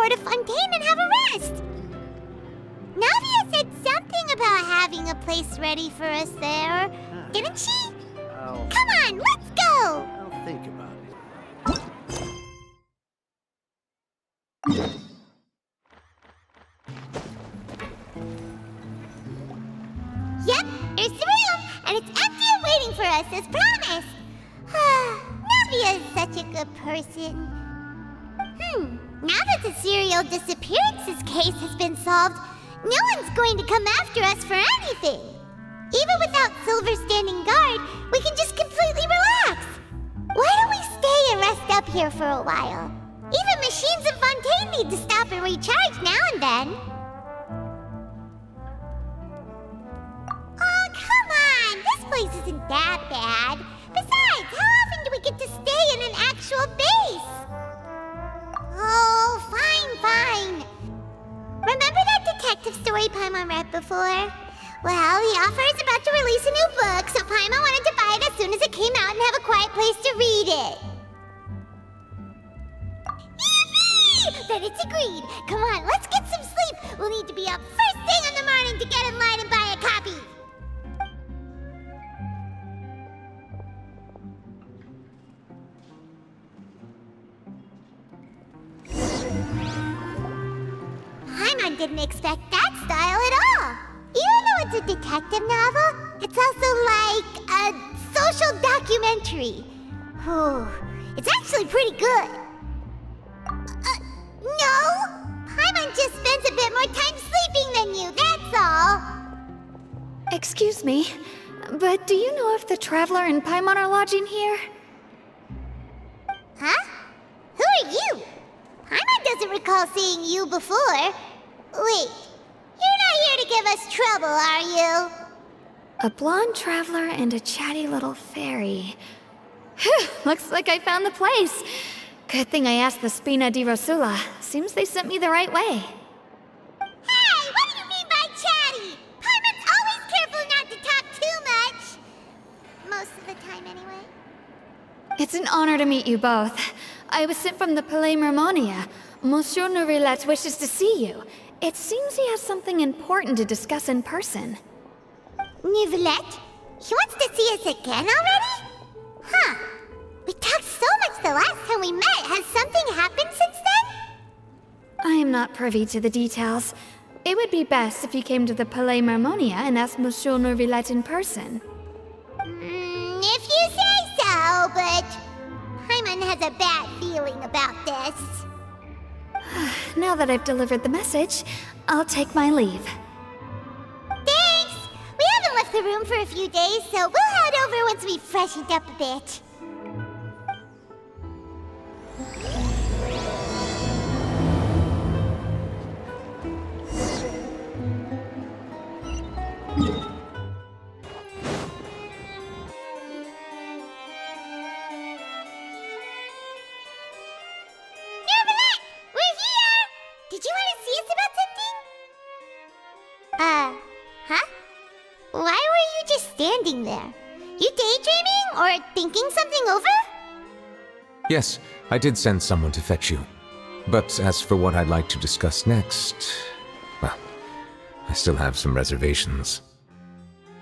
port of Fontaine and have a rest. Navia said something about having a place ready for us there, didn't she? Come on, let's go! I'll think about it. Yep, here's the room, and it's empty and waiting for us as promised. Navia is such a good person. Now that the serial disappearances case has been solved, no one's going to come after us for anything. Even without Silver standing guard, we can just completely relax. Why don't we stay and rest up here for a while? Even machines in Fontaine need to stop and recharge now and then. Oh, come on! This place isn't that bad. Besides, how often do we get to stay in an actual base? Oh, fine. Remember that detective story Paimon read before? Well, the author is about to release a new book, so Paimon wanted to buy it as soon as it came out and have a quiet place to read it. Yippee! Then it's agreed. Come on, let's get some sleep. We'll need to be up first thing in the morning to get in line and buy a copy. Paimon didn't expect that style at all. Even though it's a detective novel, it's also like a social documentary. It's actually pretty good. No! Paimon just spends a bit more time sleeping than you, that's all. Excuse me, but do you know if the Traveler and Paimon are lodging here? Huh? Who are you? Paimon doesn't recall seeing you before. Wait, you're not here to give us trouble, are you? A blonde traveler and a chatty little fairy. Whew, looks like I found the place. Good thing I asked the Spina di Rosula. Seems they sent me the right way. Hey, what do you mean by chatty? Paimon's always careful not to talk too much. Most of the time, anyway. It's an honor to meet you both. I was sent from the Palais Mermonia. Monsieur Neuvillette wishes to see you. It seems he has something important to discuss in person. Neuvillette? He wants to see us again already? Huh. We talked so much the last time we met. Has something happened since then? I am not privy to the details. It would be best if you came to the Palais Mermonia and asked Monsieur Neuvillette in person. If you say so, but Paimon has a bad feeling about this. Now that I've delivered the message, I'll take my leave. Thanks! We haven't left the room for a few days, so we'll head over once we've freshened up a bit. Did you want to see us about something? Huh? Why were you just standing there? You daydreaming or thinking something over? Yes, I did send someone to fetch you. But as for what I'd like to discuss next, well, I still have some reservations.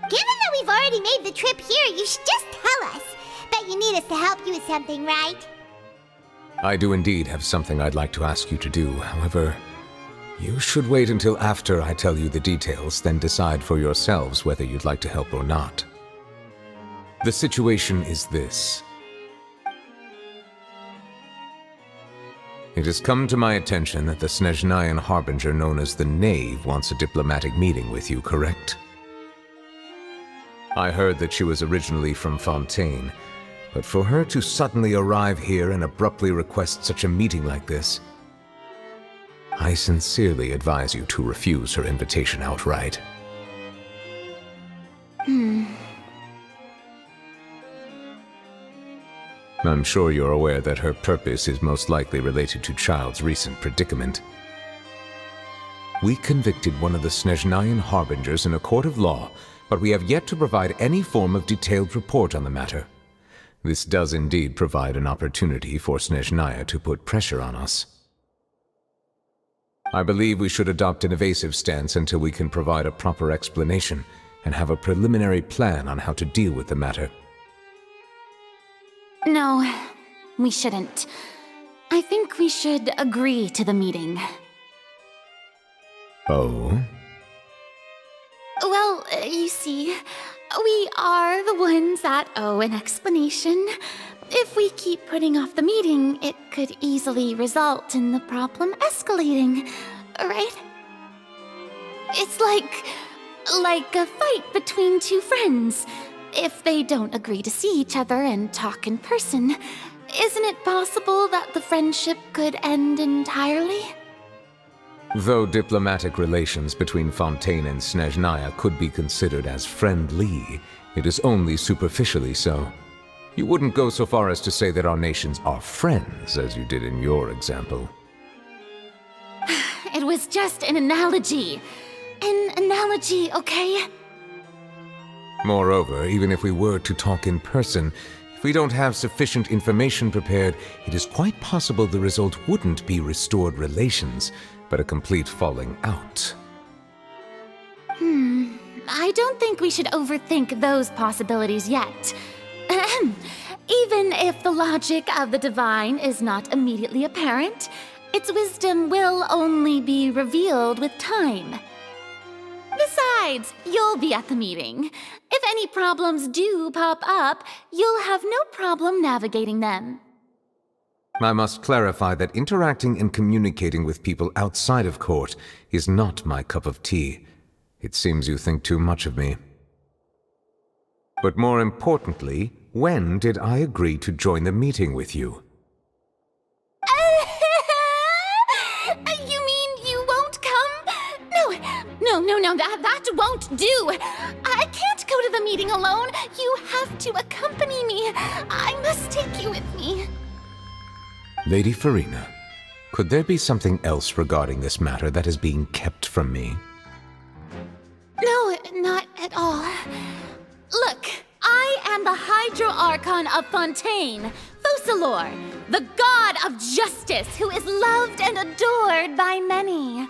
Given that we've already made the trip here, you should just tell us. Bet you need us to help you with something, right? I do indeed have something I'd like to ask you to do. However, you should wait until after I tell you the details, then decide for yourselves whether you'd like to help or not. The situation is this. It has come to my attention that the Snezhnayan harbinger known as the Knave wants a diplomatic meeting with you, correct? I heard that she was originally from Fontaine, but for her to suddenly arrive here and abruptly request such a meeting like this, I sincerely advise you to refuse her invitation outright. I'm sure you're aware that her purpose is most likely related to Child's recent predicament. We convicted one of the Snezhnayan harbingers in a court of law, but we have yet to provide any form of detailed report on the matter. This does indeed provide an opportunity for Snezhnaya to put pressure on us. I believe we should adopt an evasive stance until we can provide a proper explanation and have a preliminary plan on how to deal with the matter. No, we shouldn't. I think we should agree to the meeting. Oh? Well, you see, we are the ones that owe an explanation. If we keep putting off the meeting, it could easily result in the problem escalating, right? It's like a fight between two friends. If they don't agree to see each other and talk in person, isn't it possible that the friendship could end entirely? Though diplomatic relations between Fontaine and Snezhnaya could be considered as friendly, it is only superficially so. You wouldn't go so far as to say that our nations are friends, as you did in your example. It was just an analogy. An analogy, okay? Moreover, even if we were to talk in person, if we don't have sufficient information prepared, it is quite possible the result wouldn't be restored relations, but a complete falling out. I don't think we should overthink those possibilities yet. Even if the logic of the divine is not immediately apparent, its wisdom will only be revealed with time. Besides, you'll be at the meeting. If any problems do pop up, you'll have no problem navigating them. I must clarify that interacting and communicating with people outside of court is not my cup of tea. It seems you think too much of me. But more importantly, when did I agree to join the meeting with you? You mean you won't come? No, that won't do. I can't go to the meeting alone. You have to accompany me. I must take you with me. Lady Furina, could there be something else regarding this matter that is being kept from me? No, not at all. Look, I am the Hydro Archon of Fontaine, Focalor, the god of justice who is loved and adored by many.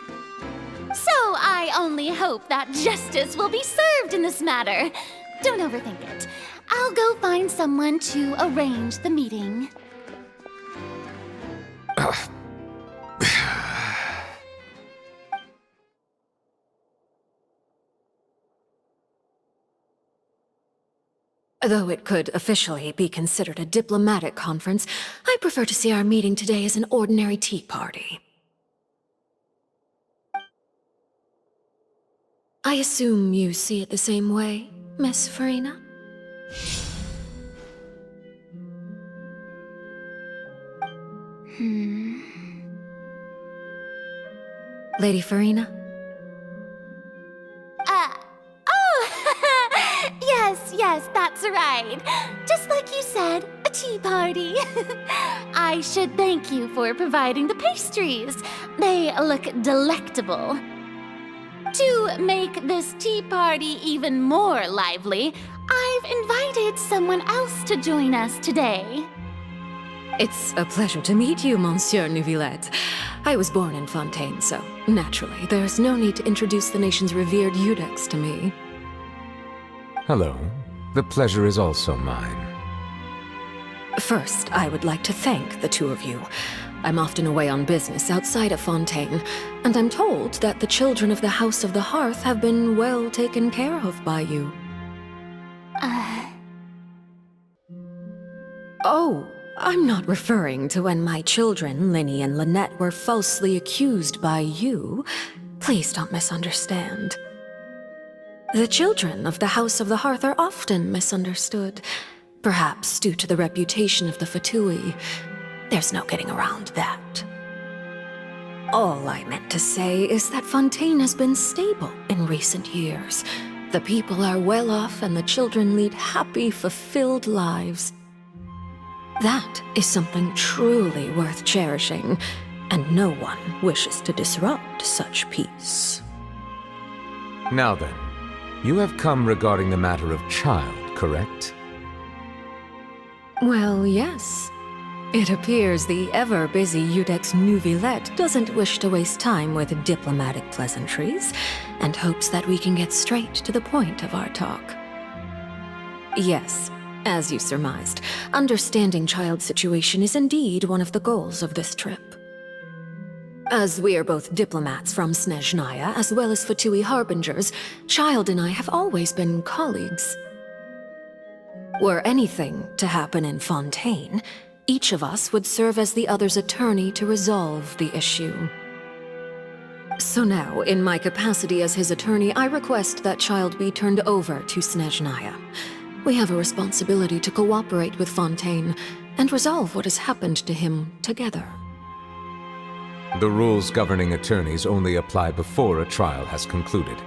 So I only hope that justice will be served in this matter. Don't overthink it. I'll go find someone to arrange the meeting. Though it could officially be considered a diplomatic conference, I prefer to see our meeting today as an ordinary tea party. I assume you see it the same way, Miss Furina? Lady Furina? Yes, that's right. Just like you said, a tea party. I should thank you for providing the pastries. They look delectable. To make this tea party even more lively, I've invited someone else to join us today. It's a pleasure to meet you, Monsieur Neuvillette. I was born in Fontaine, so naturally, there's no need to introduce the nation's revered Eudex to me. Hello. The pleasure is also mine. First, I would like to thank the two of you. I'm often away on business outside of Fontaine, and I'm told that the children of the House of the Hearth have been well taken care of by you. Oh, I'm not referring to when my children, Linny and Lynette, were falsely accused by you. Please don't misunderstand. The children of the House of the Hearth are often misunderstood, perhaps due to the reputation of the Fatui. There's no getting around that. All I meant to say is that Fontaine has been stable in recent years. The people are well off and the children lead happy, fulfilled lives. That is something truly worth cherishing, and no one wishes to disrupt such peace. Now then, you have come regarding the matter of child, correct? Well, yes. It appears the ever-busy Udex Neuvillette doesn't wish to waste time with diplomatic pleasantries, and hopes that we can get straight to the point of our talk. Yes, as you surmised, understanding Child's situation is indeed one of the goals of this trip. As we are both diplomats from Snezhnaya, as well as Fatui Harbingers, Child and I have always been colleagues. Were anything to happen in Fontaine, each of us would serve as the other's attorney to resolve the issue. So now, in my capacity as his attorney, I request that Child be turned over to Snezhnaya. We have a responsibility to cooperate with Fontaine and resolve what has happened to him together. The rules governing attorneys only apply before a trial has concluded.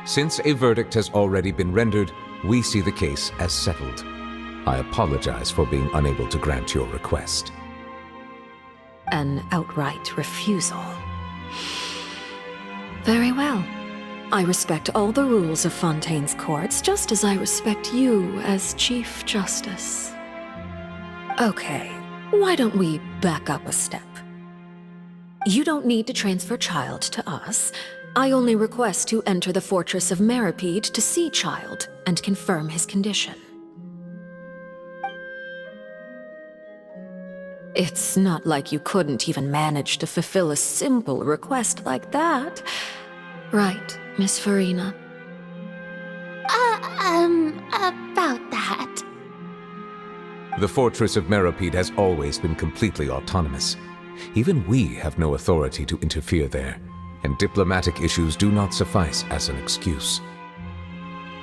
Since a verdict has already been rendered, we see the case as settled. I apologize for being unable to grant your request. An outright refusal. Very well. I respect all the rules of Fontaine's courts, just as I respect you as Chief Justice. Okay, why don't we back up a step? You don't need to transfer Child to us. I only request to enter the fortress of Meropide to see Child and confirm his condition. It's not like you couldn't even manage to fulfill a simple request like that. Right, Miss Furina? About that. The fortress of Meropide has always been completely autonomous. Even we have no authority to interfere there, and diplomatic issues do not suffice as an excuse.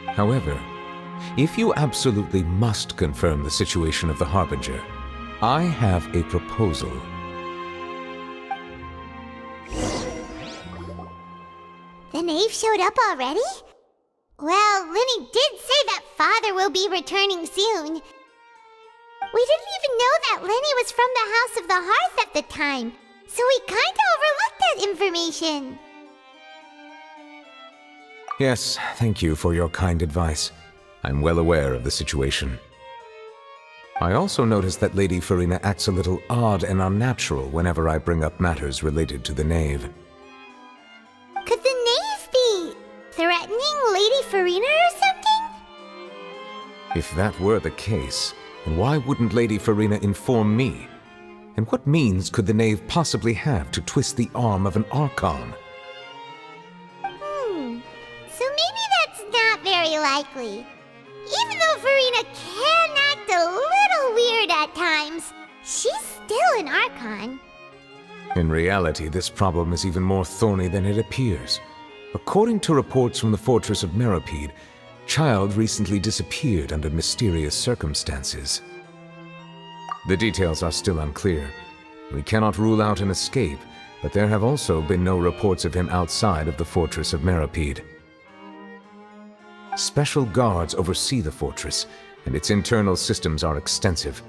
However, if you absolutely must confirm the situation of the Harbinger, I have a proposal. The knave showed up already? Well, Linny did say that Father will be returning soon. We didn't even know that Lenny was from the House of the Hearth at the time, so we kinda overlooked that information. Yes, thank you for your kind advice. I'm well aware of the situation. I also noticed that Lady Furina acts a little odd and unnatural whenever I bring up matters related to the knave. Could the knave be threatening Lady Furina or something? If that were the case, then why wouldn't Lady Furina inform me? And what means could the knave possibly have to twist the arm of an Archon? So maybe that's not very likely. Even though Furina can act a little weird at times, she's still an Archon. In reality, this problem is even more thorny than it appears. According to reports from the fortress of Meropide, Child recently disappeared under mysterious circumstances. The details are still unclear. We cannot rule out an escape, but there have also been no reports of him outside of the fortress of Meropide. Special guards oversee the fortress, and its internal systems are extensive.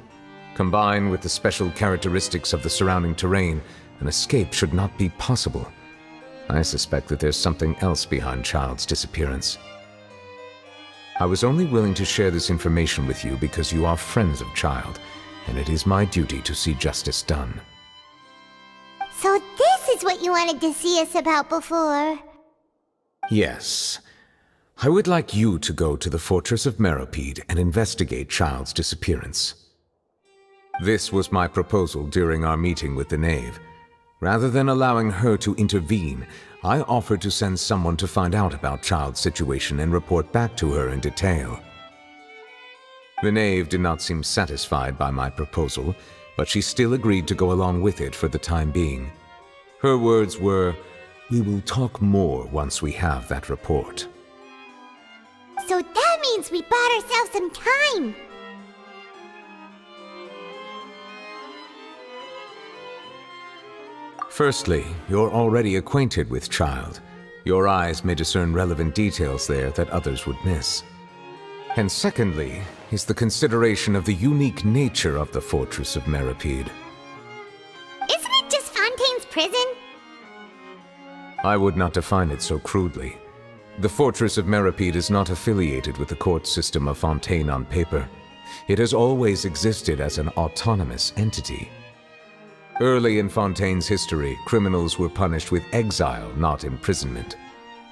Combined with the special characteristics of the surrounding terrain, an escape should not be possible. I suspect that there's something else behind Child's disappearance. I was only willing to share this information with you because you are friends of Child, and it is my duty to see justice done. So this is what you wanted to see us about before. Yes. I would like you to go to the fortress of Meropide and investigate Child's disappearance. This was my proposal during our meeting with the knave. Rather than allowing her to intervene, I offered to send someone to find out about Child's situation and report back to her in detail. The knave did not seem satisfied by my proposal, but she still agreed to go along with it for the time being. Her words were, "We will talk more once we have that report." So that means we bought ourselves some time. Firstly, you're already acquainted with Child. Your eyes may discern relevant details there that others would miss. And secondly, is the consideration of the unique nature of the fortress of Meropide. Isn't it just Fontaine's prison? I would not define it so crudely. The fortress of Meropide is not affiliated with the court system of Fontaine on paper. It has always existed as an autonomous entity. Early in Fontaine's history, criminals were punished with exile, not imprisonment.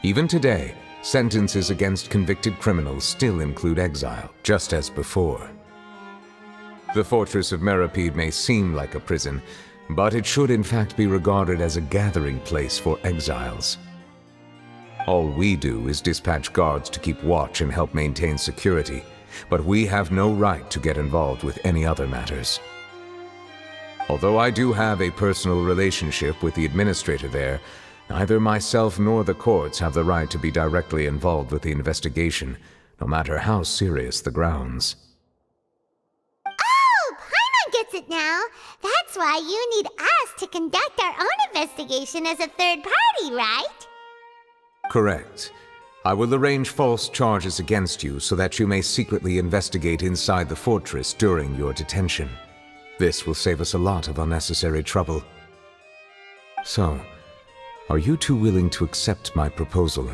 Even today, sentences against convicted criminals still include exile, just as before. The fortress of Meropide may seem like a prison, but it should in fact be regarded as a gathering place for exiles. All we do is dispatch guards to keep watch and help maintain security, but we have no right to get involved with any other matters. Although I do have a personal relationship with the administrator there, neither myself nor the courts have the right to be directly involved with the investigation, no matter how serious the grounds. Oh, Paimon gets it now. That's why you need us to conduct our own investigation as a third party, right? Correct. I will arrange false charges against you so that you may secretly investigate inside the fortress during your detention. This will save us a lot of unnecessary trouble. So, are you two willing to accept my proposal?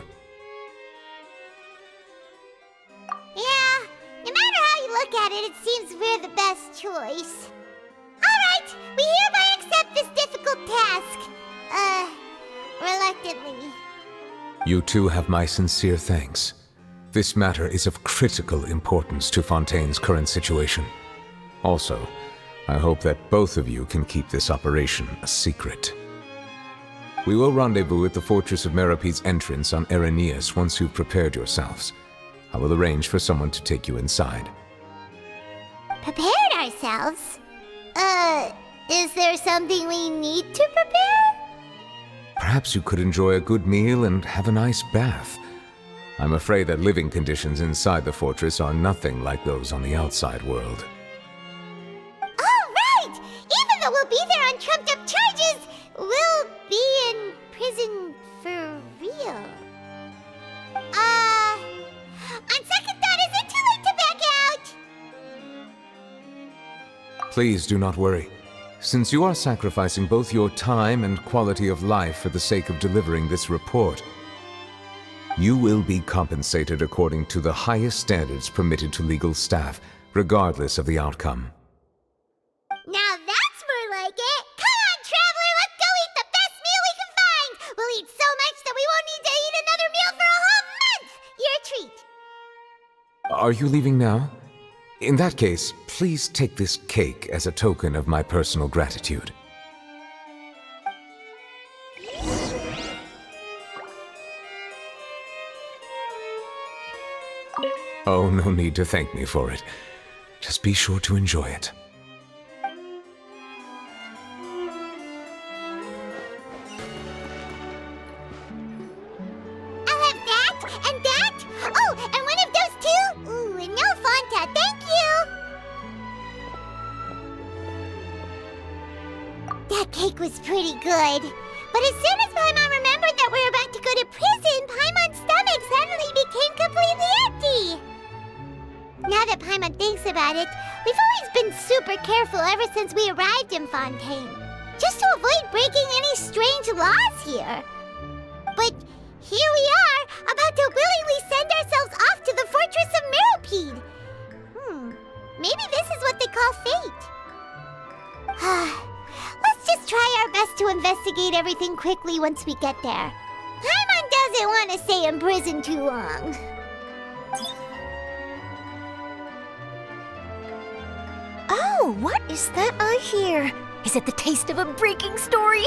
Yeah, no matter how you look at it, it seems we're the best choice. Alright, we hereby accept this difficult task. Reluctantly. You two have my sincere thanks. This matter is of critical importance to Fontaine's current situation. Also, I hope that both of you can keep this operation a secret. We will rendezvous at the Fortress of Meropide's entrance on Erinius once you've prepared yourselves. I will arrange for someone to take you inside. Prepared ourselves? Is there something we need to prepare? Perhaps you could enjoy a good meal and have a nice bath. I'm afraid that living conditions inside the fortress are nothing like those on the outside world. Oh, right! Even though we'll be there on trumped-up charges, we'll be in prison for real. On second thought, is it too late to back out? Please do not worry. Since you are sacrificing both your time and quality of life for the sake of delivering this report, you will be compensated according to the highest standards permitted to legal staff, regardless of the outcome. Now that's more like it! Come on, traveler, let's go eat the best meal we can find! We'll eat so much that we won't need to eat another meal for a whole month! You're a treat! Are you leaving now? In that case, please take this cake as a token of my personal gratitude. Oh, no need to thank me for it. Just be sure to enjoy it. I'll have that, and that! Oh, and one of those two! Ooh, and no Fanta, thank you! That cake was pretty good. But as soon as Paimon remembered that we were about to go to prison, Paimon's stomach suddenly became completely empty! Now that Paimon thinks about it, we've always been super careful ever since we arrived in Fontaine. Just to avoid breaking any strange laws here. But here we are, about to willingly send ourselves off to the Fortress of Meropide. Maybe this is what they call fate. Let's just try our best to investigate everything quickly once we get there. Paimon doesn't want to stay in prison too long. Oh, what is that I hear? Is it the taste of a breaking story?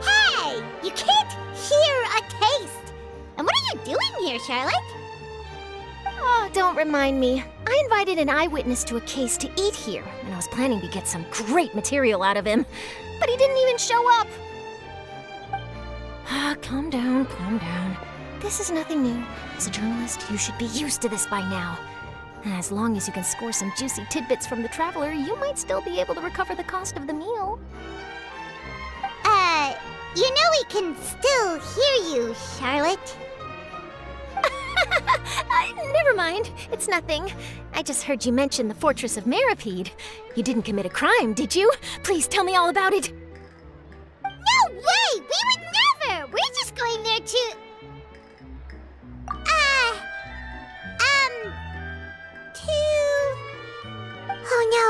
Hey! You can't hear a taste! And what are you doing here, Charlotte? Oh, don't remind me. I invited an eyewitness to a case to eat here, and I was planning to get some great material out of him. But he didn't even show up. Calm down, calm down. This is nothing new. As a journalist, you should be used to this by now. As long as you can score some juicy tidbits from the traveler, you might still be able to recover the cost of the meal. You know we can still hear you, Charlotte. Never mind. It's nothing. I just heard you mention the Fortress of Meropide. You didn't commit a crime, did you? Please tell me all about it. No way! We would never! We're just going there to... to...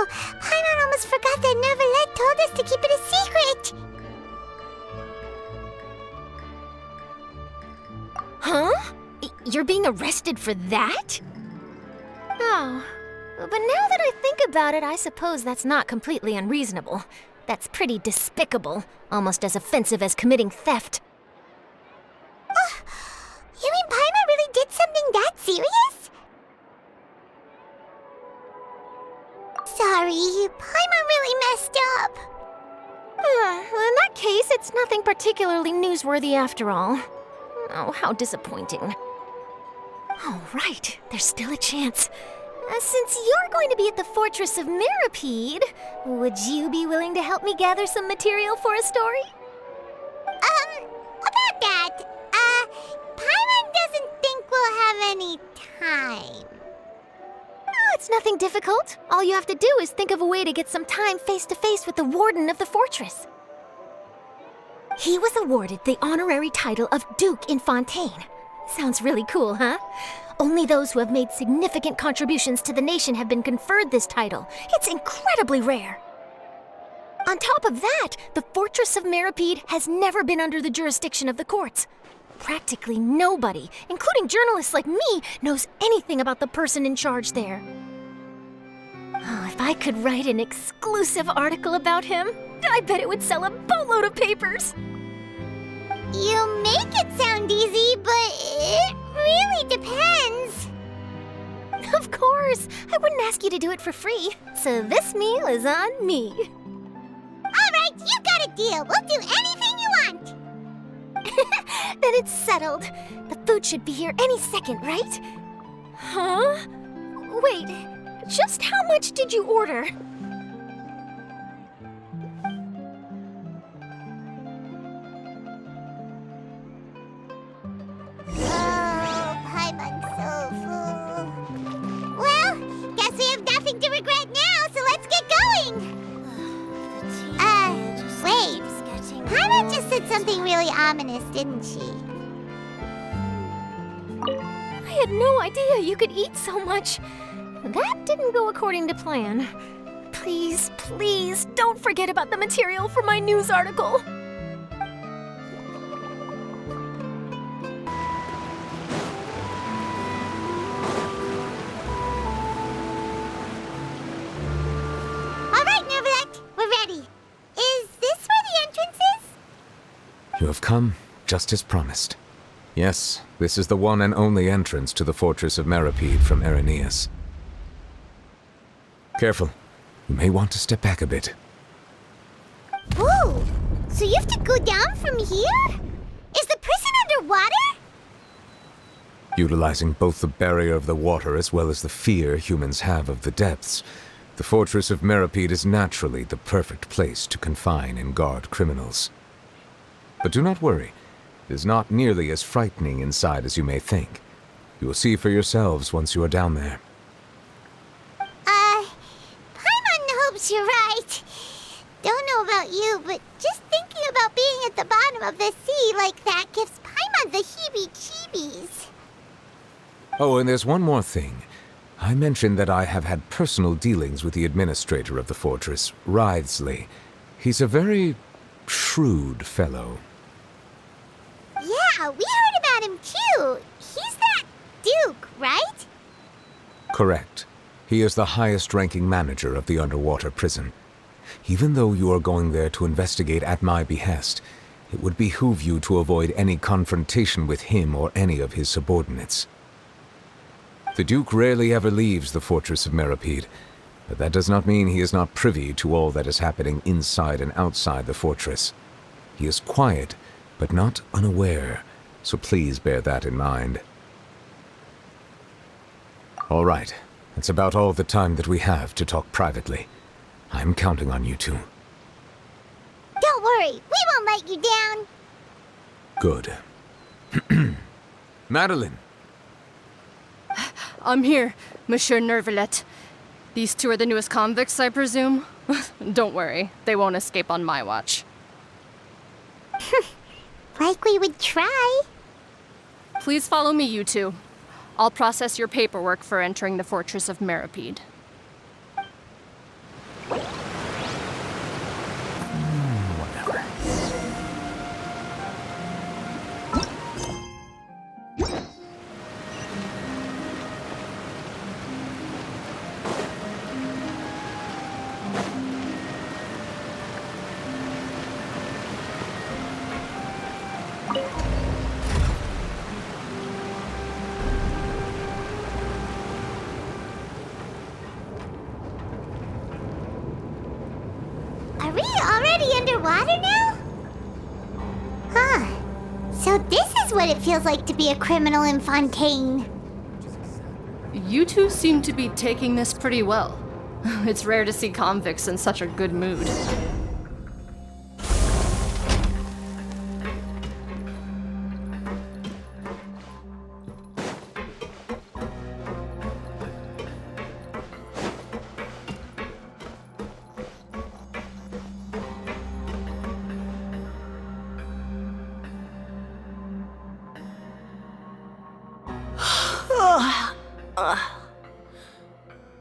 Paimon almost forgot that Neuvillette told us to keep it a secret. Huh? You're being arrested for that? Oh, but now that I think about it, I suppose that's not completely unreasonable. That's pretty despicable, almost as offensive as committing theft. You mean Paimon really did something that serious? Sorry, Paimon really messed up. In that case, it's nothing particularly newsworthy after all. Oh, how disappointing. Oh, right, there's still a chance. Since you're going to be at the Fortress of Meropide, would you be willing to help me gather some material for a story? About that, Paimon doesn't think we'll have any time. Oh, it's nothing difficult. All you have to do is think of a way to get some time face-to-face with the warden of the fortress. He was awarded the honorary title of Duke in Fontaine. Sounds really cool, huh? Only those who have made significant contributions to the nation have been conferred this title. It's incredibly rare. On top of that, the Fortress of Meropide has never been under the jurisdiction of the courts. Practically nobody, including journalists like me, knows anything about the person in charge there. Oh, if I could write an exclusive article about him, I bet it would sell a boatload of papers. You make it sound easy, but it really depends. Of course, I wouldn't ask you to do it for free, so this meal is on me. All right, you got a deal. We'll do anything you want. Then it's settled. The food should be here any second, right? Huh? Wait, just how much did you order? Oh, Paimon's so full. Well, guess we have nothing to regret now, so let's get going. Wait. Paimon just said something really ominous, didn't she? I had no idea you could eat so much. That didn't go according to plan. Please, please, don't forget about the material for my news article. All right, Neuvillette, we're ready. Is this where the entrance is? You have come, just as promised. Yes, this is the one and only entrance to the Fortress of Meropide from Irenaeus. Careful. You may want to step back a bit. Whoa! So you have to go down from here? Is the prison underwater? Utilizing both the barrier of the water as well as the fear humans have of the depths, the Fortress of Meropide is naturally the perfect place to confine and guard criminals. But do not worry. It is not nearly as frightening inside as you may think. You will see for yourselves once you are down there. Paimon hopes you're right. Don't know about you, but just thinking about being at the bottom of the sea like that gives Paimon the heebie-jeebies. Oh, and there's one more thing. I mentioned that I have had personal dealings with the administrator of the fortress, Wriothesley. He's a very shrewd fellow. Yeah, we heard about him too. He's that Duke, right? Correct. He is the highest-ranking manager of the underwater prison. Even though you are going there to investigate at my behest, it would behoove you to avoid any confrontation with him or any of his subordinates. The Duke rarely ever leaves the Fortress of Meropide, but that does not mean he is not privy to all that is happening inside and outside the fortress. He is quiet, but not unaware, so please bear that in mind. All right, that's about all the time that we have to talk privately. I'm counting on you two. Don't worry, we won't let you down. Good. Madeline! I'm here, Monsieur Neuvillette. These two are the newest convicts, I presume? Don't worry, they won't escape on my watch. Like we would try. Please follow me, you two. I'll process your paperwork for entering the Fortress of Meropide. underwater now? Huh. So this is what it feels like to be a criminal in Fontaine. You two seem to be taking this pretty well. It's rare to see convicts in such a good mood.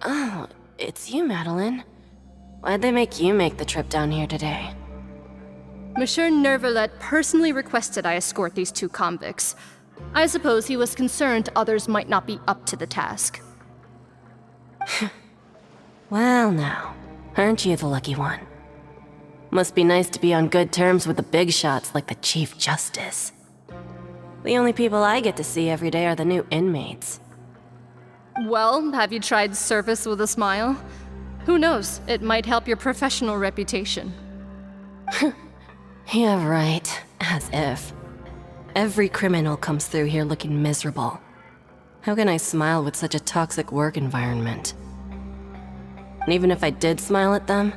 Oh, it's you, Madeline. Why'd they make you make the trip down here today? Monsieur Neuvillette personally requested I escort these two convicts. I suppose he was concerned others might not be up to the task. Well now, aren't you the lucky one? Must be nice to be on good terms with the big shots like the Chief Justice. The only people I get to see every day are the new inmates. Well, have you tried service with a smile? Who knows, it might help your professional reputation. Yeah, right. As if. Every criminal comes through here looking miserable. How can I smile with such a toxic work environment? And even if I did smile at them,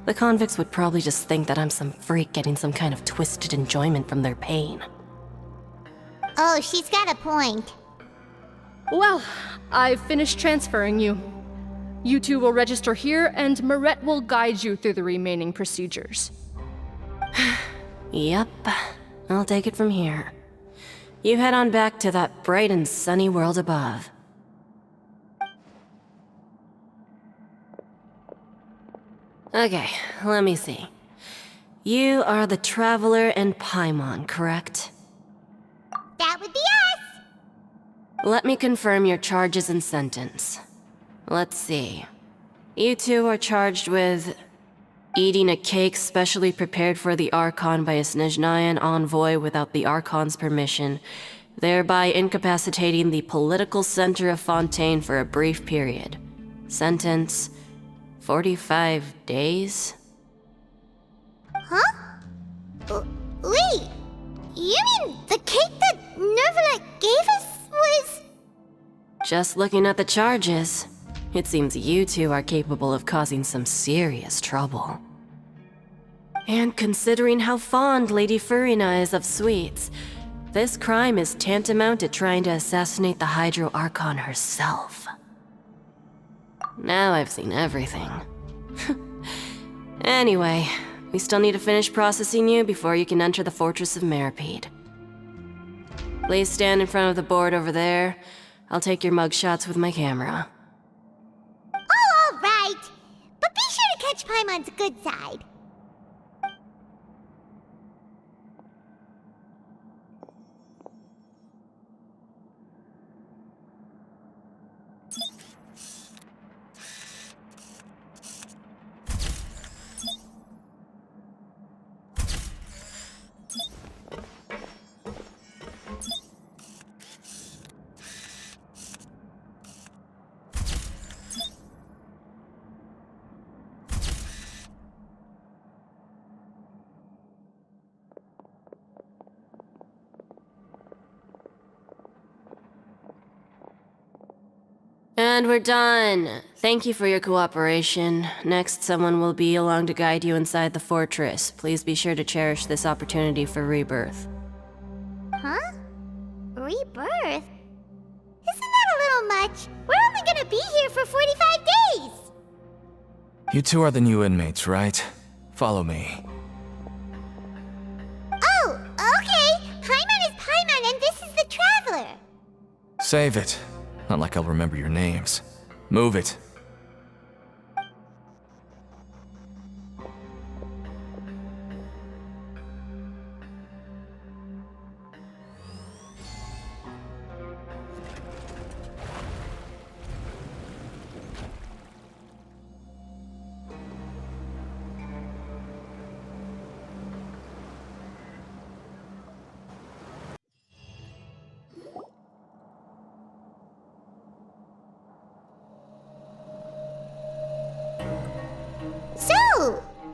the convicts would probably just think that I'm some freak getting some kind of twisted enjoyment from their pain. Oh, she's got a point. Well, I've finished transferring you. You two will register here, and Marette will guide you through the remaining procedures. Yep, I'll take it from here. You head on back to that bright and sunny world above. Okay, let me see. You are the Traveler and Paimon, correct? That would be us! Let me confirm your charges and sentence. Let's see. You two are charged with eating a cake specially prepared for the Archon by a Snezhnayan envoy without the Archon's permission, thereby incapacitating the political center of Fontaine for a brief period. Sentence: 45 days? Huh? Wait, you mean the cake that Neuvillette gave us was... Just looking at the charges, it seems you two are capable of causing some serious trouble. And considering how fond Lady Furina is of sweets, this crime is tantamount to trying to assassinate the Hydro Archon herself. Now I've seen everything. Anyway, we still need to finish processing you before you can enter the Fortress of Meropide. Please stand in front of the board over there. I'll take your mugshots with my camera. Oh, all right. But be sure to catch Paimon's good side. And we're done. Thank you for your cooperation. Next, someone will be along to guide you inside the fortress. Please be sure to cherish this opportunity for rebirth. Huh? Rebirth? Isn't that a little much? We're only gonna be here for 45 days! You two are the new inmates, right? Follow me. Oh, okay! Paimon is Paimon and this is the Traveler! Save it. Not like I'll remember your names. Move it.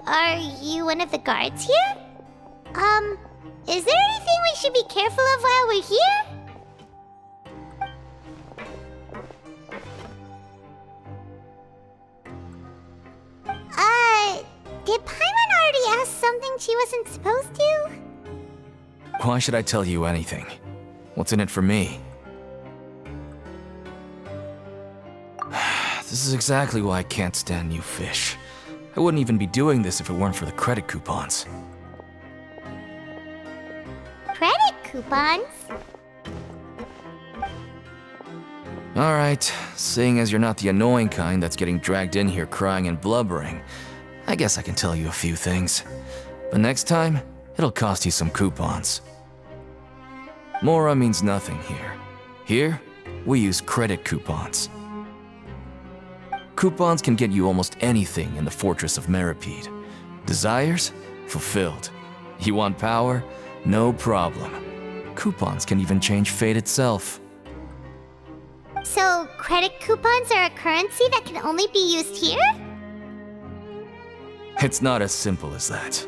Are you one of the guards here? Is there anything we should be careful of while we're here? Did Paimon already ask something she wasn't supposed to? Why should I tell you anything? What's in it for me? This is exactly why I can't stand new fish. I wouldn't even be doing this if it weren't for the credit coupons. Credit coupons? Alright, seeing as you're not the annoying kind that's getting dragged in here crying and blubbering, I guess I can tell you a few things. But next time, it'll cost you some coupons. Mora means nothing here. Here, we use credit coupons. Coupons can get you almost anything in the Fortress of Meropide. Desires? Fulfilled. You want power? No problem. Coupons can even change fate itself. So, credit coupons are a currency that can only be used here? It's not as simple as that.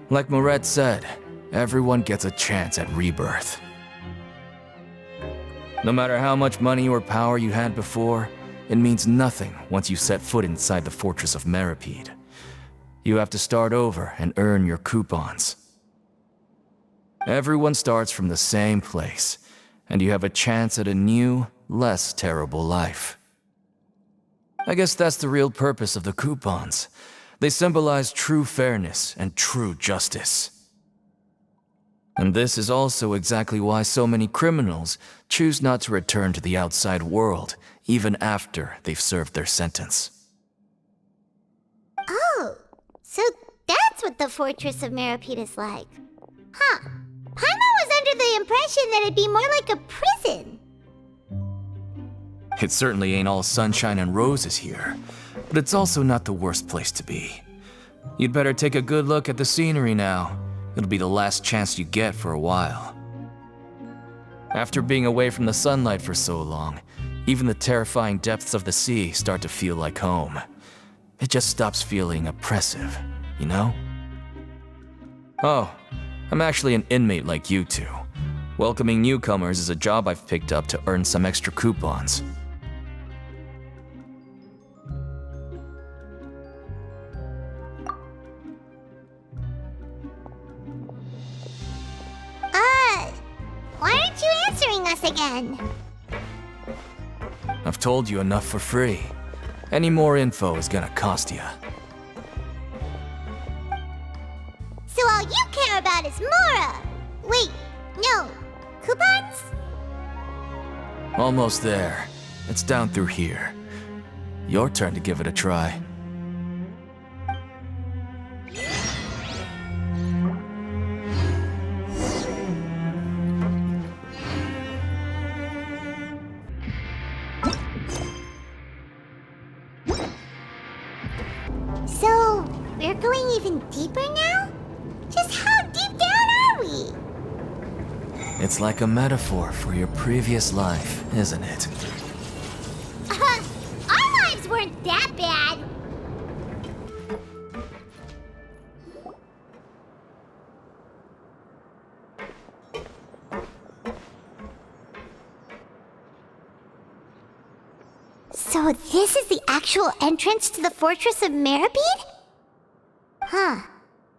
Like Moret said, everyone gets a chance at rebirth. No matter how much money or power you had before, it means nothing once you set foot inside the Fortress of Meropide. You have to start over and earn your coupons. Everyone starts from the same place, and you have a chance at a new, less terrible life. I guess that's the real purpose of the coupons. They symbolize true fairness and true justice. And this is also exactly why so many criminals choose not to return to the outside world, even after they've served their sentence. Oh, so that's what the Fortress of Meropide is like. Huh. Paimon was under the impression that it'd be more like a prison. It certainly ain't all sunshine and roses here, but it's also not the worst place to be. You'd better take a good look at the scenery now. It'll be the last chance you get for a while. After being away from the sunlight for so long, even the terrifying depths of the sea start to feel like home. It just stops feeling oppressive, you know? Oh, I'm actually an inmate like you two. Welcoming newcomers is a job I've picked up to earn some extra coupons. Why aren't you answering us again? I've told you enough for free. Any more info is gonna cost you. So all you care about is Mora! Wait, no. Coupons? Almost there. It's down through here. Your turn to give it a try. So, we're going even deeper now? Just how deep down are we? It's like a metaphor for your previous life, isn't it? Our lives weren't that bad. So this is the actual entrance to the Fortress of Meropide? Huh.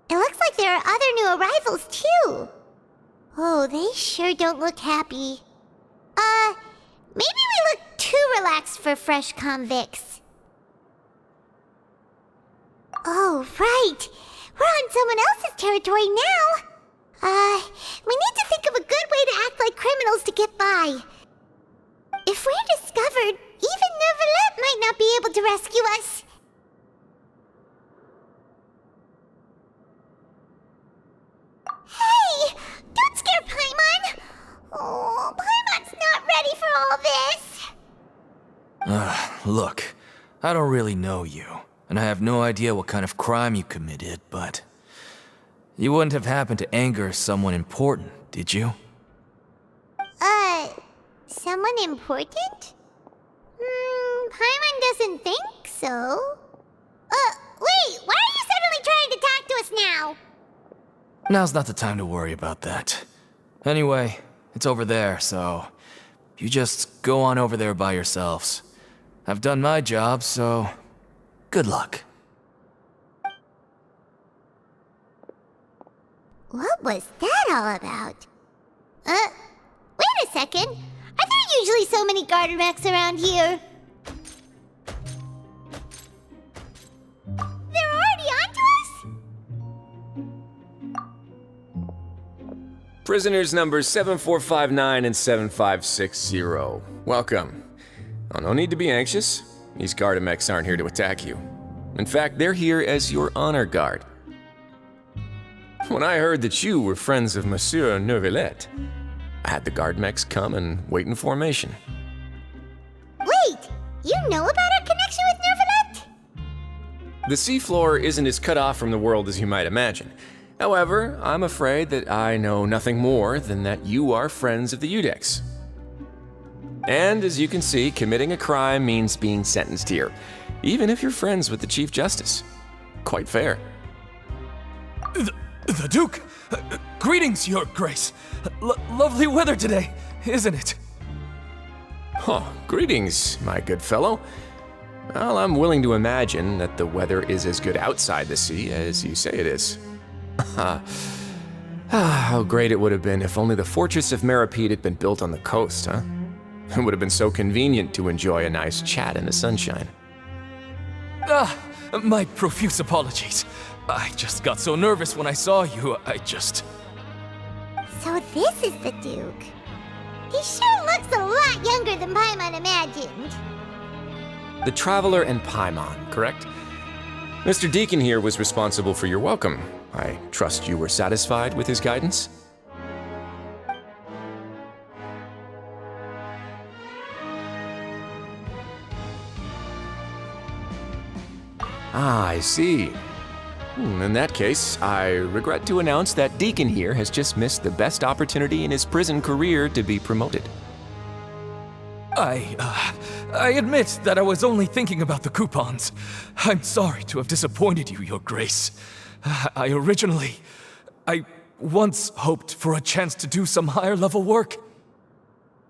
It looks like there are other new arrivals, too. Oh, they sure don't look happy. Maybe we look too relaxed for fresh convicts. Oh, right. We're on someone else's territory now. We need to think of a good way to act like criminals to get by. If we're discovered, even Neuvillette might not be able to rescue us. Hey! Don't scare Paimon! Oh, Paimon's not ready for all this! Look, I don't really know you, and I have no idea what kind of crime you committed, but... You wouldn't have happened to anger someone important, did you? Someone important? Paimon doesn't think so. Wait, why are you suddenly trying to Now's not the time to worry about that. Anyway, it's over there, so you just go on over there by yourselves. I've done my job, so good luck. What was that all about? Wait a second. Are there usually so many garter mechs around here? They're already onto us? Prisoners numbers 7459 and 7560. Welcome. Oh, no need to be anxious. These Gardamex aren't here to attack you. In fact, they're here as your honor guard. When I heard that you were friends of Monsieur Neuvillette, I had the Gardamex come and wait in formation. Wait, you know about our connection with Neuvillette? The seafloor isn't as cut off from the world as you might imagine. However, I'm afraid that I know nothing more than that you are friends of the Udex. And as you can see, committing a crime means being sentenced here, even if you're friends with the Chief Justice. Quite fair. The Duke! Greetings, Your Grace. Lovely weather today, isn't it? Oh, greetings, my good fellow. Well, I'm willing to imagine that the weather is as good outside the sea as you say it is. How great it would have been if only the fortress of Meropide had been built on the coast, huh? It would have been so convenient to enjoy a nice chat in the sunshine. My profuse apologies. I just got so nervous when I saw you, So this is the Duke. He sure looks a lot younger than Paimon imagined. The Traveler and Paimon, correct? Mr. Deacon here was responsible for your welcome. I trust you were satisfied with his guidance? Ah, I see. In that case, I regret to announce that Deacon here has just missed the best opportunity in his prison career to be promoted. I admit that I was only thinking about the coupons. I'm sorry to have disappointed you, Your Grace. I once hoped for a chance to do some higher-level work.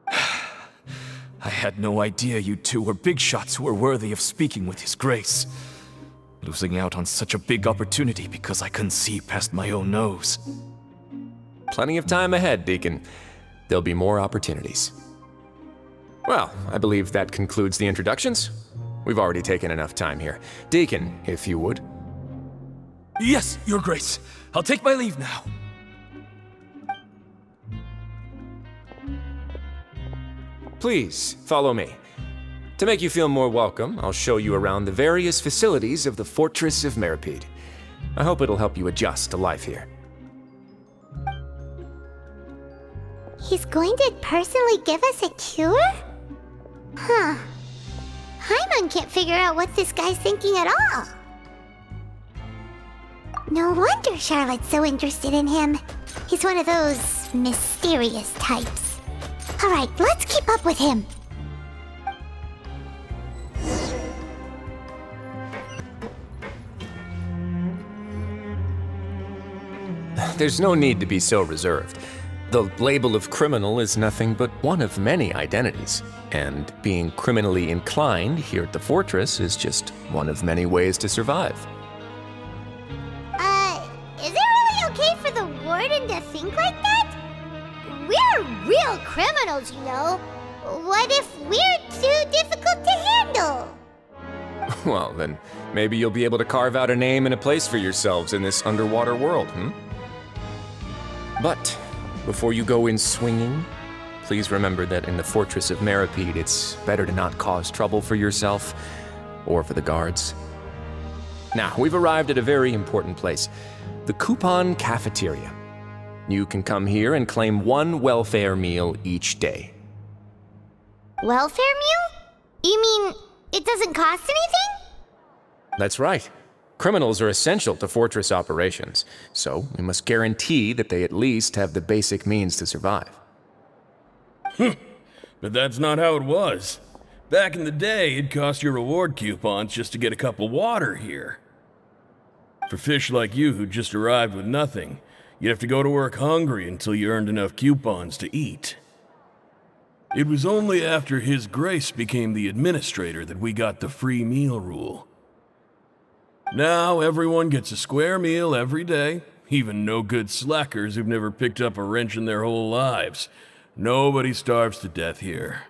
I had no idea you two were big shots who were worthy of speaking with His Grace. Losing out on such a big opportunity because I couldn't see past my own nose. Plenty of time ahead, Deacon. There'll be more opportunities. Well, I believe that concludes the introductions. We've already taken enough time here. Deacon, if you would. Yes, Your Grace. I'll take my leave now. Please, follow me. To make you feel more welcome, I'll show you around the various facilities of the Fortress of Meropide. I hope it'll help you adjust to life here. He's going to personally give us a cure? Huh. Paimon can't figure out what this guy's thinking at all. No wonder Charlotte's so interested in him. He's one of those mysterious types. Alright, let's keep up with him. There's no need to be so reserved. The label of criminal is nothing but one of many identities, and being criminally inclined here at the fortress is just one of many ways to survive. Is it really okay for the warden to think like that? We're real criminals, you know. What if we're too difficult to handle? Well, then maybe you'll be able to carve out a name and a place for yourselves in this underwater world, But before you go in swinging, please remember that in the Fortress of Meropide, it's better to not cause trouble for yourself or for the guards. Now, we've arrived at a very important place, the Coupon Cafeteria. You can come here and claim one welfare meal each day. Welfare meal? You mean it doesn't cost anything? That's right. Criminals are essential to fortress operations, so we must guarantee that they at least have the basic means to survive. But that's not how it was. Back in the day, it cost your reward coupons just to get a cup of water here. For fish like you who just arrived with nothing, You'd have to go to work hungry until you earned enough coupons to eat. It was only after His Grace became the administrator that we got the free meal rule. Now everyone gets a square meal every day, even no-good slackers who've never picked up a wrench in their whole lives. Nobody starves to death here.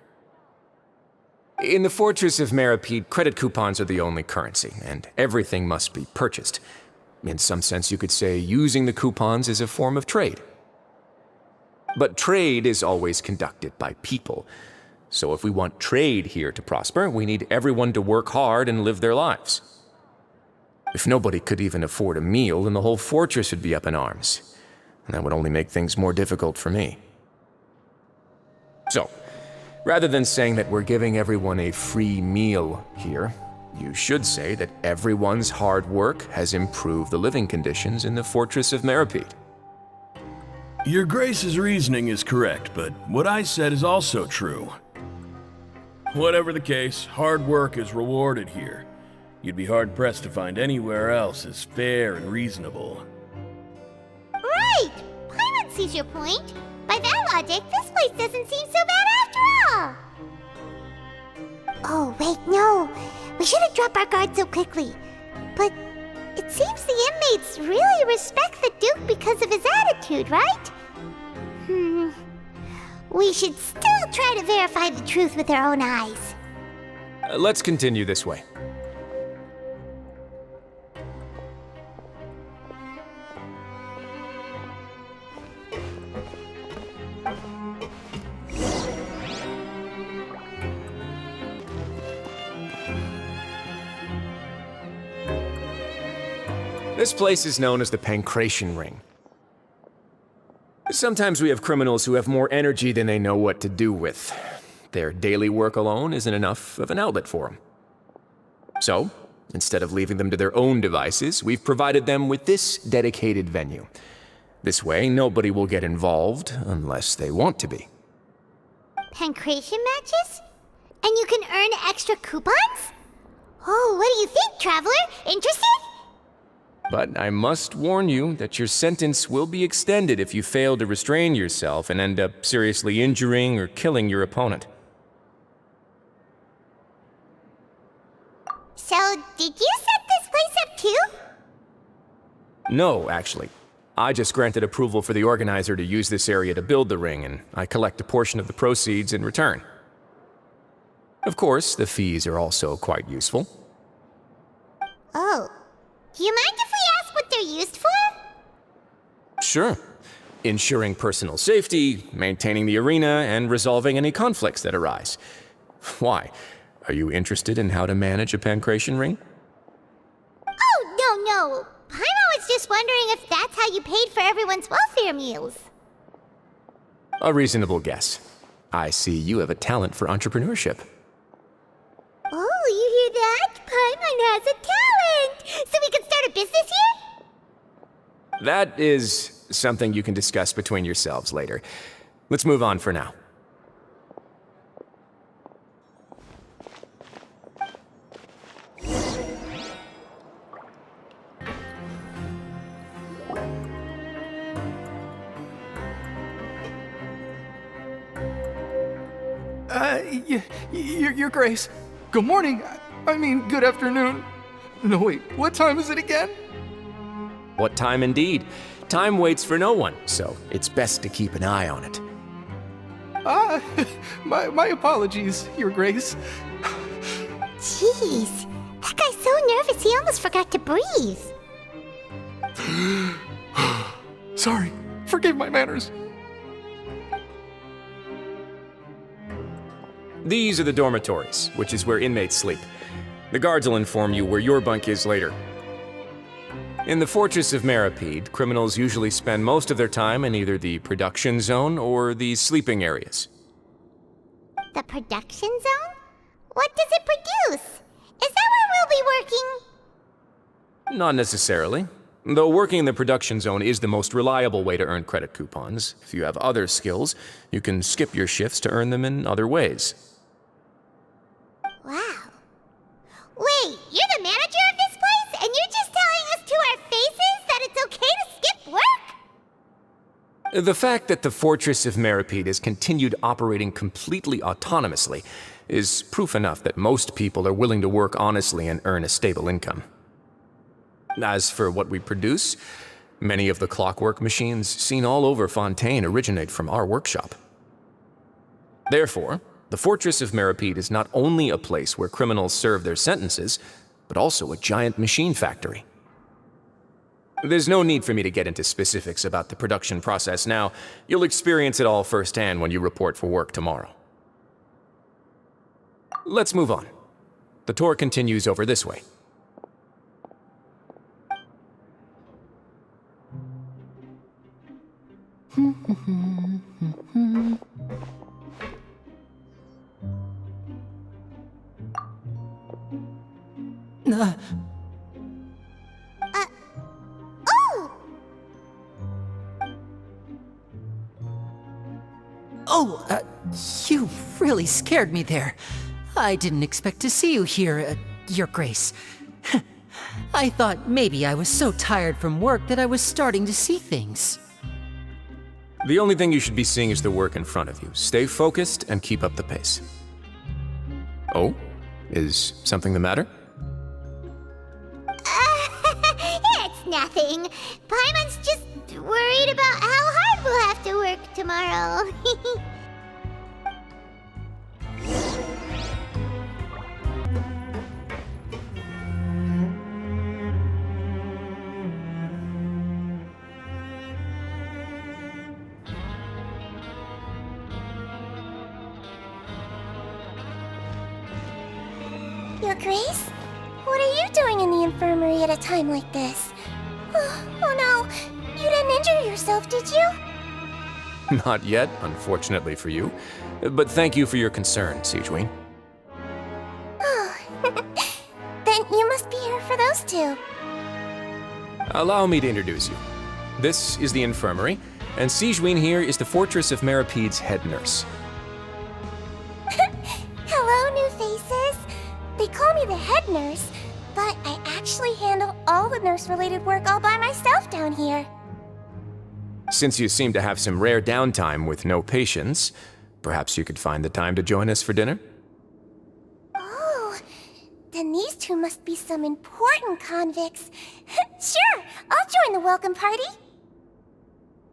In the Fortress of Meropide, credit coupons are the only currency, and everything must be purchased. In some sense, you could say using the coupons is a form of trade. But trade is always conducted by people. So if we want trade here to prosper, we need everyone to work hard and live their lives. If nobody could even afford a meal, then the whole fortress would be up in arms. And that would only make things more difficult for me. So, rather than saying that we're giving everyone a free meal here, you should say that everyone's hard work has improved the living conditions in the Fortress of Meropide. Your Grace's reasoning is correct, but what I said is also true. Whatever the case, hard work is rewarded here. You'd be hard-pressed to find anywhere else as fair and reasonable. Right! Paimon sees your point. By that logic, this place doesn't seem so bad after all. Oh, wait, no. We shouldn't drop our guard so quickly. But it seems the inmates really respect the Duke because of his attitude, right? We should still try to verify the truth with our own eyes. Let's continue this way. This place is known as the Pancration Ring. Sometimes we have criminals who have more energy than they know what to do with. Their daily work alone isn't enough of an outlet for them. So, instead of leaving them to their own devices, we've provided them with this dedicated venue. This way, nobody will get involved unless they want to be. Pancration matches? And you can earn extra coupons? Oh, what do you think, Traveler? Interested? But I must warn you that your sentence will be extended if you fail to restrain yourself and end up seriously injuring or killing your opponent. So, did you set this place up too? No, actually. I just granted approval for the organizer to use this area to build the ring, and I collect a portion of the proceeds in return. Of course, the fees are also quite useful. Oh. Do you mind if we ask what they're used for? Sure. Ensuring personal safety, maintaining the arena, and resolving any conflicts that arise. Why? Are you interested in how to manage a pancration ring? Oh, no. Paimon was just wondering if that's how you paid for everyone's welfare meals. A reasonable guess. I see you have a talent for entrepreneurship. Oh, you hear that? Paimon has a talent! So we can start a business here? That is something you can discuss between yourselves later. Let's move on for now. Your Grace. Good morning. I mean, good afternoon. No, wait, what time is it again? What time indeed? Time waits for no one, so it's best to keep an eye on it. My apologies, Your Grace. Jeez, that guy's so nervous he almost forgot to breathe. Sorry, forgive my manners. These are the dormitories, which is where inmates sleep. The guards will inform you where your bunk is later. In the Fortress of Meropide, criminals usually spend most of their time in either the production zone or the sleeping areas. The production zone? What does it produce? Is that where we'll be working? Not necessarily. Though working in the production zone is the most reliable way to earn credit coupons, if you have other skills, you can skip your shifts to earn them in other ways. Wow. Wait, you're the manager of this place, and you're just telling us to our faces that it's okay to skip work? The fact that the Fortress of Meropide has continued operating completely autonomously is proof enough that most people are willing to work honestly and earn a stable income. As for what we produce, many of the clockwork machines seen all over Fontaine originate from our workshop. Therefore, the Fortress of Meropide is not only a place where criminals serve their sentences, but also a giant machine factory. There's no need for me to get into specifics about the production process now. You'll experience it all firsthand when you report for work tomorrow. Let's move on. The tour continues over this way. You really scared me there. I didn't expect to see you here, Your Grace. I thought maybe I was so tired from work that I was starting to see things. The only thing you should be seeing is the work in front of you. Stay focused and keep up the pace. Oh? Is something the matter? It's nothing. Paimon's just worried about how hard we'll have to work tomorrow. Your Grace? What are you doing in the infirmary at a time like this? Oh no, you didn't injure yourself, did you? Not yet, unfortunately for you. But thank you for your concern, Sigewin. Oh, then you must be here for those two. Allow me to introduce you. This is the infirmary, and Sigewin here is the Fortress of Meropide's head nurse. Hello, new faces. They call me the head nurse, but I actually handle all the nurse-related work all by myself down here. Since you seem to have some rare downtime with no patients, perhaps you could find the time to join us for dinner? Oh, then these two must be some important convicts. Sure, I'll join the welcome party.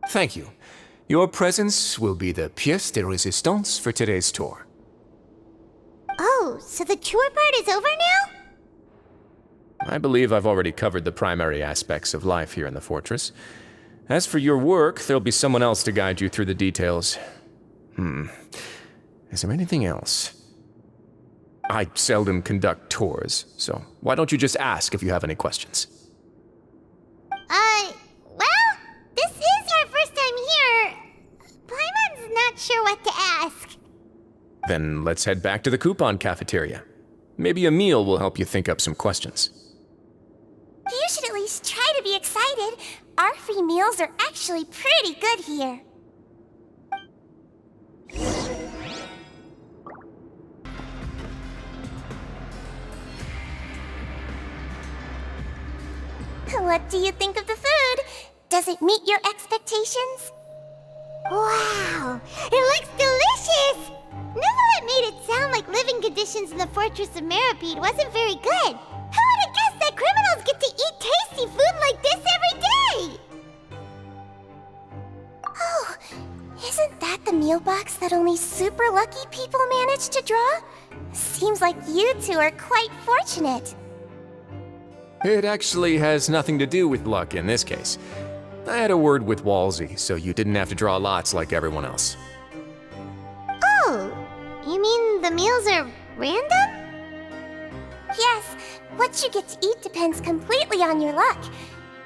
Thank you. Your presence will be the pièce de résistance for today's tour. Oh, so the tour part is over now? I believe I've already covered the primary aspects of life here in the fortress. As for your work, there'll be someone else to guide you through the details. Is there anything else? I seldom conduct tours, so why don't you just ask if you have any questions? Well, this is our first time here. Paimon's not sure what to ask. Then let's head back to the coupon cafeteria. Maybe a meal will help you think up some questions. You should at least try to be excited. Our free meals are actually pretty good here. What do you think of the food? Does it meet your expectations? Wow, it looks delicious! Neuvillette made it sound like living conditions in the Fortress of Meropide wasn't very good. Who would have guessed that criminals get to eat tasty food like this every day? Oh, isn't that the meal box that only super lucky people manage to draw? Seems like you two are quite fortunate. It actually has nothing to do with luck in this case. I had a word with Walsey, so you didn't have to draw lots like everyone else. Oh, you mean the meals are random? Yes, what you get to eat depends completely on your luck.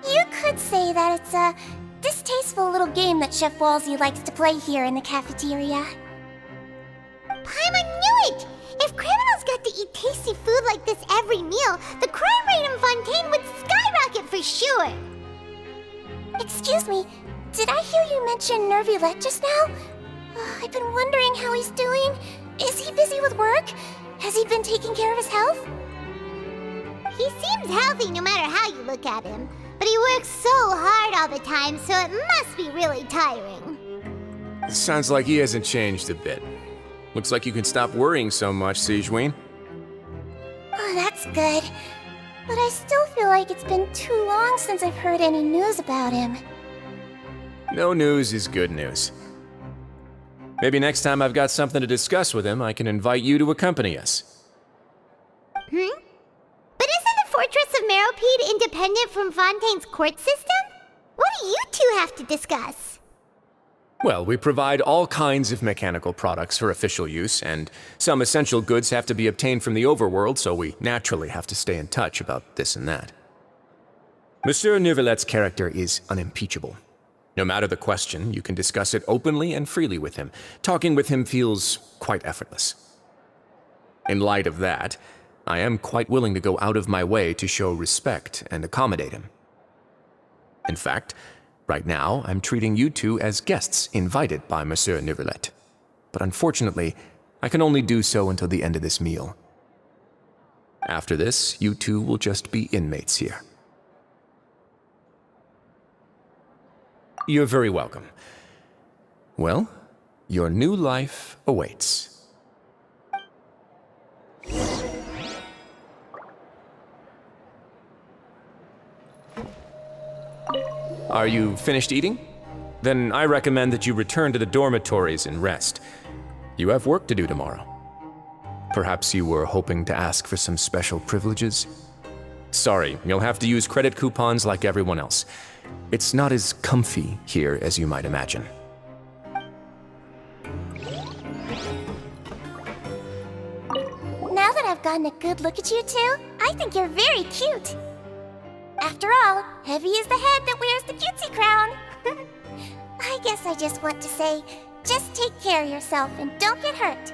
You could say that it's a distasteful little game that Chef Walsey likes to play here in the cafeteria. Paimon knew it! If criminals got to eat tasty food like this every meal, the crime rate in Fontaine would skyrocket for sure! Excuse me, did I hear you mention Neuvillette just now? I've been wondering how he's doing. Is he busy with work? Has he been taking care of his health? He seems healthy no matter how you look at him. But he works so hard all the time, so it must be really tiring. Sounds like he hasn't changed a bit. Looks like you can stop worrying so much, Sigewinne. Oh, that's good. But I still feel like it's been too long since I've heard any news about him. No news is good news. Maybe next time I've got something to discuss with him, I can invite you to accompany us. But isn't the Fortress of Meropide independent from Fontaine's court system? What do you two have to discuss? Well, we provide all kinds of mechanical products for official use, and some essential goods have to be obtained from the overworld, so we naturally have to stay in touch about this and that. Monsieur Neuvillette's character is unimpeachable. No matter the question, you can discuss it openly and freely with him. Talking with him feels quite effortless. In light of that, I am quite willing to go out of my way to show respect and accommodate him. In fact, right now I'm treating you two as guests invited by Monsieur Neuvillette. But unfortunately, I can only do so until the end of this meal. After this, you two will just be inmates here. You're very welcome. Well, your new life awaits. Are you finished eating? Then I recommend that you return to the dormitories and rest. You have work to do tomorrow. Perhaps you were hoping to ask for some special privileges? Sorry, you'll have to use credit coupons like everyone else. It's not as comfy here as you might imagine. Now that I've gotten a good look at you two, I think you're very cute. After all, heavy is the head that wears the cutesy crown. I guess I just want to say, just take care of yourself and don't get hurt.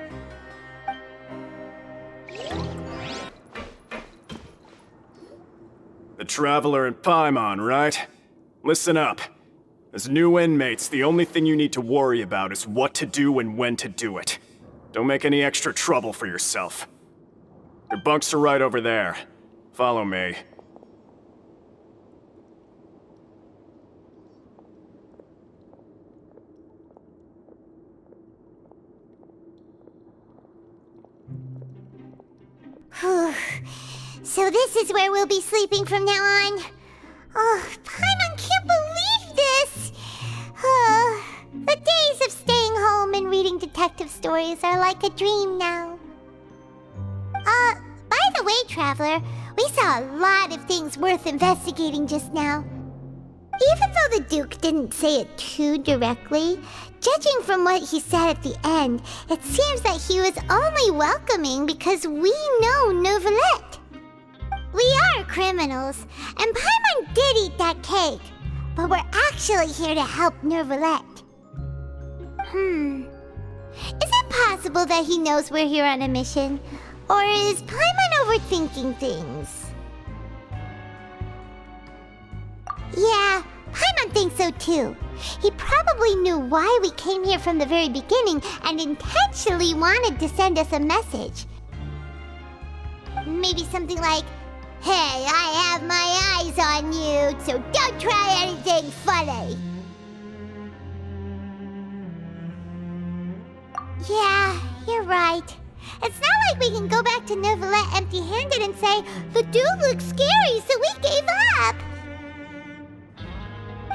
The Traveler and Paimon, right? Listen up. As new inmates, the only thing you need to worry about is what to do and when to do it. Don't make any extra trouble for yourself. Your bunks are right over there. Follow me. So this is where we'll be sleeping from now on. Oh, Paimon can't believe this! The days of staying home and reading detective stories are like a dream now. By the way, Traveler, we saw a lot of things worth investigating just now. Even though the Duke didn't say it too directly, judging from what he said at the end, it seems that he was only welcoming because we know Neuvillette. We are criminals, and Paimon did eat that cake, but we're actually here to help Neuvillette. Is it possible that he knows we're here on a mission? Or is Paimon overthinking things? Yeah, Paimon thinks so too. He probably knew why we came here from the very beginning and intentionally wanted to send us a message. Maybe something like, "Hey, I have my eyes on you, so don't try anything funny." Yeah, you're right. It's not like we can go back to Neuvillette empty-handed and say, "The dude looks scary, so we gave up."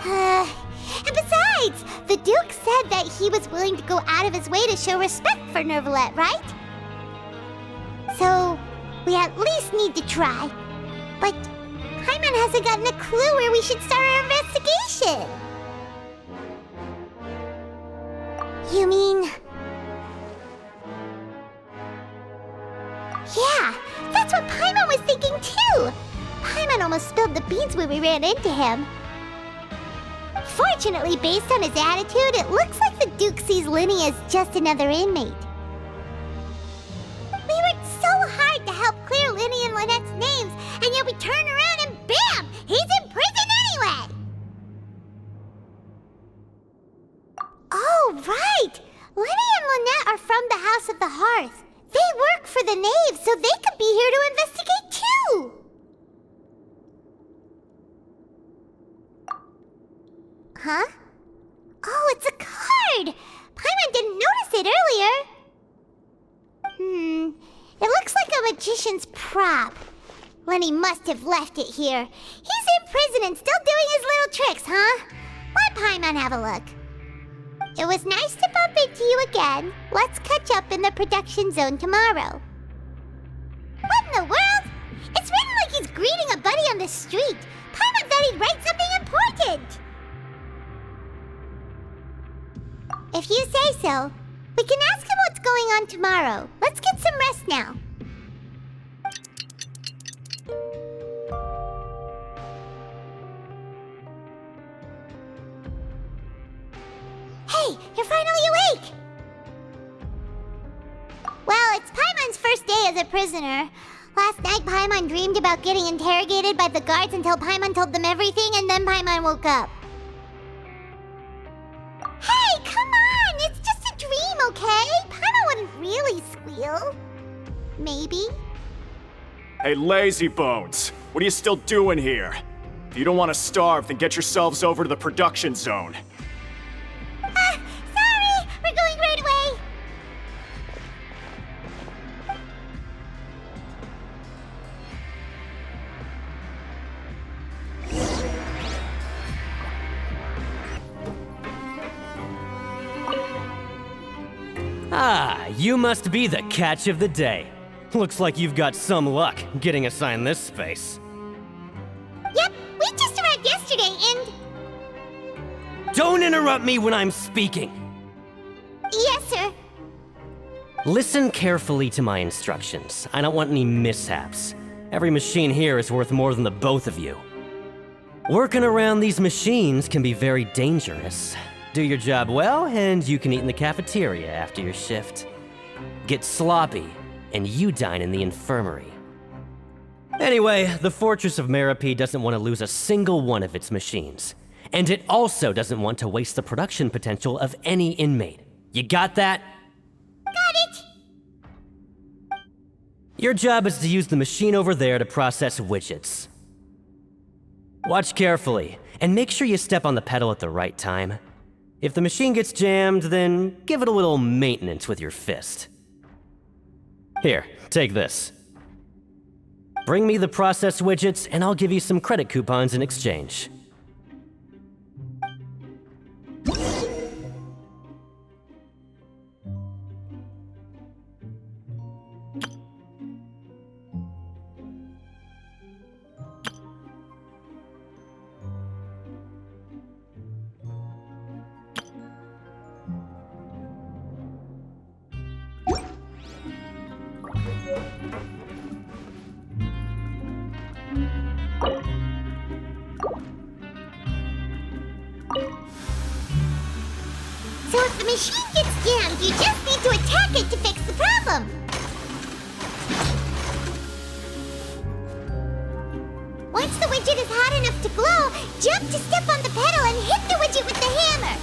And besides, the Duke said that he was willing to go out of his way to show respect for Neuvillette, right? So, we at least need to try. But Paimon hasn't gotten a clue where we should start our investigation. You mean... Yeah, that's what Paimon was thinking too! Paimon almost spilled the beans when we ran into him. Fortunately, based on his attitude, it looks like the Duke sees Linny as just another inmate. We worked so hard to help clear Linny and Lynette's names, and yet we turn around and bam! He's in prison anyway! Oh, right! Linny and Lynette are from the House of the Hearth. They work for the Knave, so they could be here to investigate too! Huh? Oh, it's a card! Paimon didn't notice it earlier. It looks like a magician's prop. Lenny must have left it here. He's in prison and still doing his little tricks, huh? Let Paimon have a look. It was nice to bump into you again. Let's catch up in the production zone tomorrow. What in the world? It's written like he's greeting a buddy on the street. Paimon thought he'd write something important. If you say so, we can ask him what's going on tomorrow. Let's get some rest now. Hey, you're finally awake! Well, it's Paimon's first day as a prisoner. Last night, Paimon dreamed about getting interrogated by the guards until Paimon told them everything, and then Paimon woke up. Hey, come on! It's just a dream, okay? Paimon wouldn't really squeal. Maybe. Hey, lazy bones! What are you still doing here? If you don't want to starve, then get yourselves over to the production zone. Sorry! We're going right away! Ah, you must be the catch of the day. Looks like you've got some luck getting assigned this space. Yep, we just arrived yesterday and... Don't interrupt me when I'm speaking! Yes, sir. Listen carefully to my instructions. I don't want any mishaps. Every machine here is worth more than the both of you. Working around these machines can be very dangerous. Do your job well, and you can eat in the cafeteria after your shift. Get sloppy, and you dine in the infirmary. Anyway, the Fortress of Meropide doesn't want to lose a single one of its machines. And it also doesn't want to waste the production potential of any inmate. You got that? Got it! Your job is to use the machine over there to process widgets. Watch carefully, and make sure you step on the pedal at the right time. If the machine gets jammed, then give it a little maintenance with your fist. Here, take this. Bring me the processed widgets, and I'll give you some credit coupons in exchange. So if the machine gets jammed, you just need to attack it to fix the problem. Once the widget is hot enough to glow, jump to step on the pedal and hit the widget with the hammer.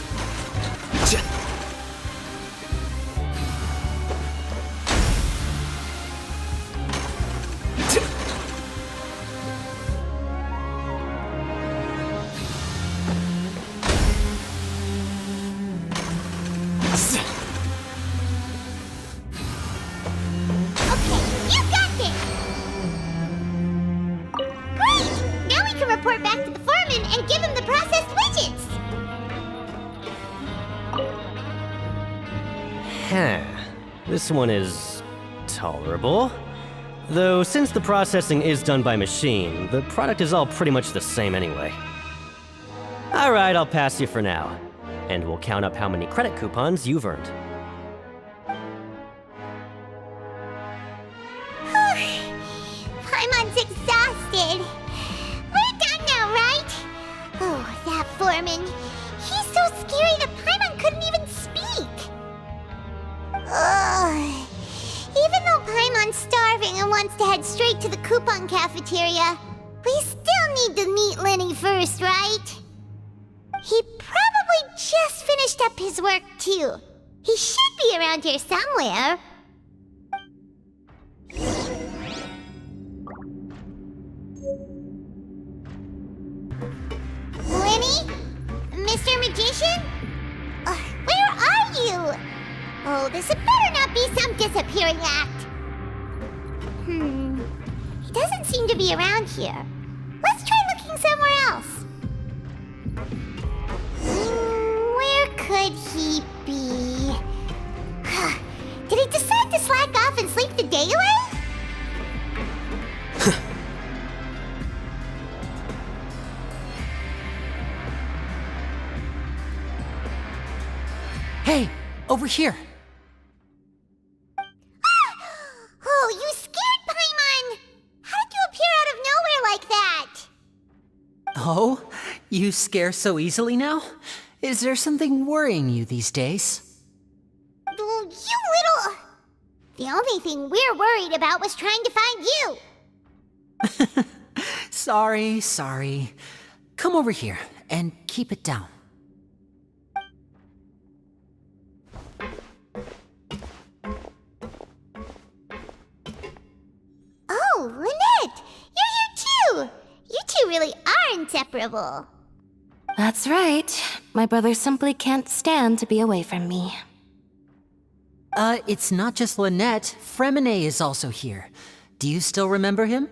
Report back to the foreman and give him the processed widgets! This one is tolerable. Though since the processing is done by machine, the product is all pretty much the same anyway. Alright, I'll pass you for now. And we'll count up how many credit coupons you've earned. Paimon's exhausted. We're done now, right? Oh, that foreman. He's so scary that Paimon couldn't even speak. Ugh. Even though Paimon's starving and wants to head straight to the coupon cafeteria, we still need to meet Lenny first, right? He probably just finished up his work, too. He should be around here somewhere. Lenny? Mr. Magician? Where are you? Oh, this had better not be some disappearing act. He doesn't seem to be around here. Let's try looking somewhere else. Where could he be? Did he decide to slack off and sleep the day away? Hey, over here. Oh, you scared Paimon! How did you appear out of nowhere like that? Oh, you scare so easily now? Is there something worrying you these days? You little... The only thing we're worried about was trying to find you. Sorry. Come over here and keep it down. Oh, Lynette! You're here too! You two really are inseparable. That's right. My brother simply can't stand to be away from me. It's not just Lynette. Fremine is also here. Do you still remember him?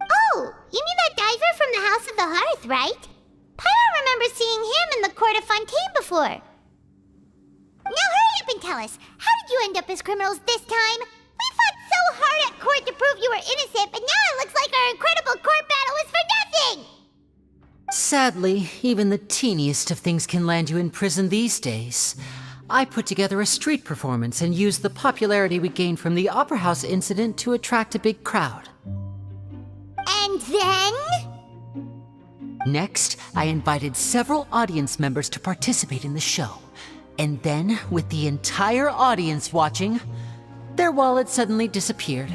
Oh, you mean that diver from the House of the Hearth, right? Pyro remembers seeing him in the court of Fontaine before. Now hurry up and tell us, how did you end up as criminals this time? We fought so hard at court to prove you were innocent, but now it looks like our incredible court battle was for nothing! Sadly, even the teeniest of things can land you in prison these days. I put together a street performance and used the popularity we gained from the Opera House incident to attract a big crowd. And then? Next, I invited several audience members to participate in the show. And then, with the entire audience watching, their wallet suddenly disappeared.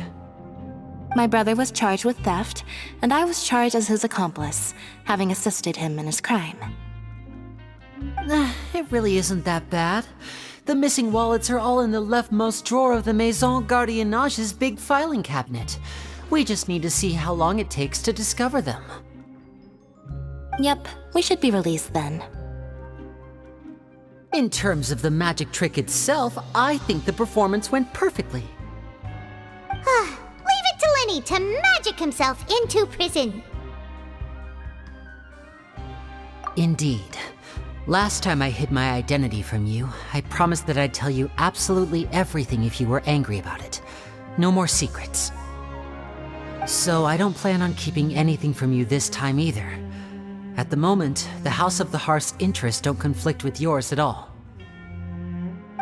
My brother was charged with theft, and I was charged as his accomplice, having assisted him in his crime. It really isn't that bad. The missing wallets are all in the leftmost drawer of the Maison Gardiennage's big filing cabinet. We just need to see how long it takes to discover them. Yep, we should be released then. In terms of the magic trick itself, I think the performance went perfectly. Leave it to Lenny to magic himself into prison. Indeed. Last time I hid my identity from you, I promised that I'd tell you absolutely everything if you were angry about it. No more secrets. So I don't plan on keeping anything from you this time either. At the moment, the House of the Hearth's interests don't conflict with yours at all.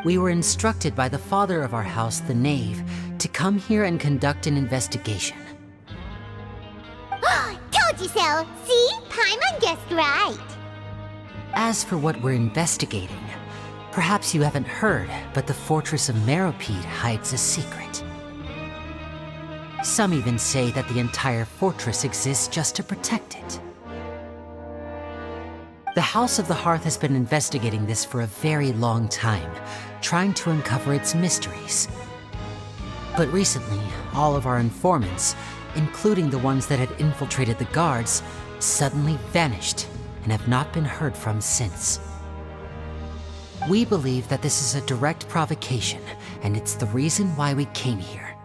We were instructed by the father of our house, the Knave, to come here and conduct an investigation. Told you so! See? Paimon guessed right. As for what we're investigating, perhaps you haven't heard, but the fortress of Meropide hides a secret. Some even say that the entire fortress exists just to protect it. The House of the Hearth has been investigating this for a very long time, trying to uncover its mysteries. But recently, all of our informants, including the ones that had infiltrated the guards, suddenly vanished and have not been heard from since. We believe that this is a direct provocation, and it's the reason why we came here.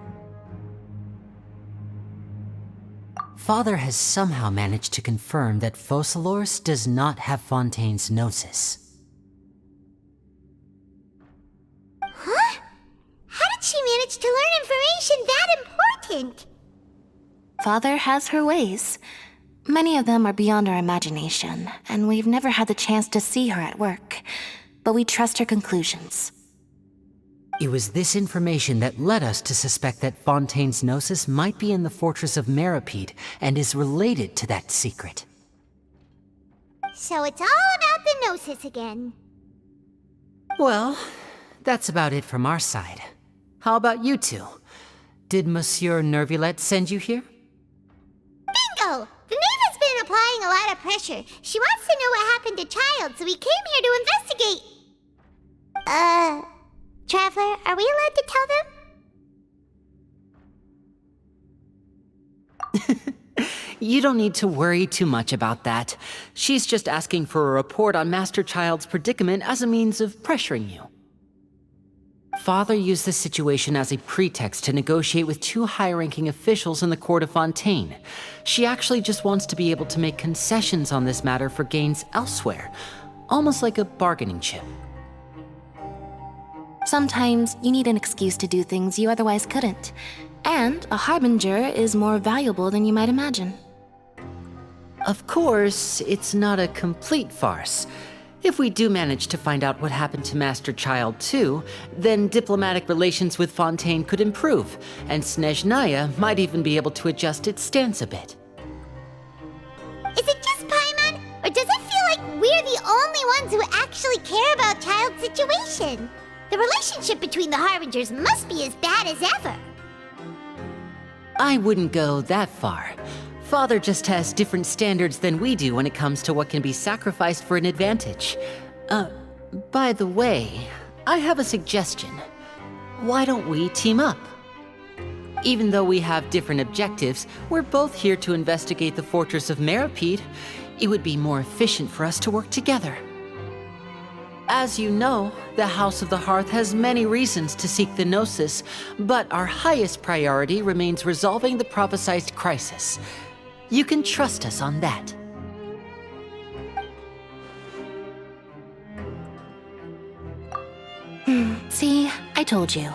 Father has somehow managed to confirm that Focalors does not have Fontaine's gnosis. Huh? How did she manage to learn information that important? Father has her ways. Many of them are beyond our imagination, and we've never had the chance to see her at work. But we trust her conclusions. It was this information that led us to suspect that Fontaine's gnosis might be in the fortress of Meropide and is related to that secret. So it's all about the gnosis again. Well, that's about it from our side. How about you two? Did Monsieur Neuvillette send you here? Bingo! The Knave has been applying a lot of pressure. She wants to know what happened to Child, so we came here to investigate. Traveler, are we allowed to tell them? you don't need to worry too much about that. She's just asking for a report on Master Child's predicament as a means of pressuring you. Father used this situation as a pretext to negotiate with two high-ranking officials in the court of Fontaine. She actually just wants to be able to make concessions on this matter for gains elsewhere, almost like a bargaining chip. Sometimes you need an excuse to do things you otherwise couldn't. And a harbinger is more valuable than you might imagine. Of course, it's not a complete farce. If we do manage to find out what happened to Master Child too, then diplomatic relations with Fontaine could improve, and Snezhnaya might even be able to adjust its stance a bit. Is it just Paimon, or does it feel like we're the only ones who actually care about Child's situation? The relationship between the Harbingers must be as bad as ever. I wouldn't go that far. Father just has different standards than we do when it comes to what can be sacrificed for an advantage. By the way, I have a suggestion. Why don't we team up? Even though we have different objectives, we're both here to investigate the fortress of Meropide. It would be more efficient for us to work together. As you know, the House of the Hearth has many reasons to seek the Gnosis, but our highest priority remains resolving the prophesized crisis. You can trust us on that. See, I told you.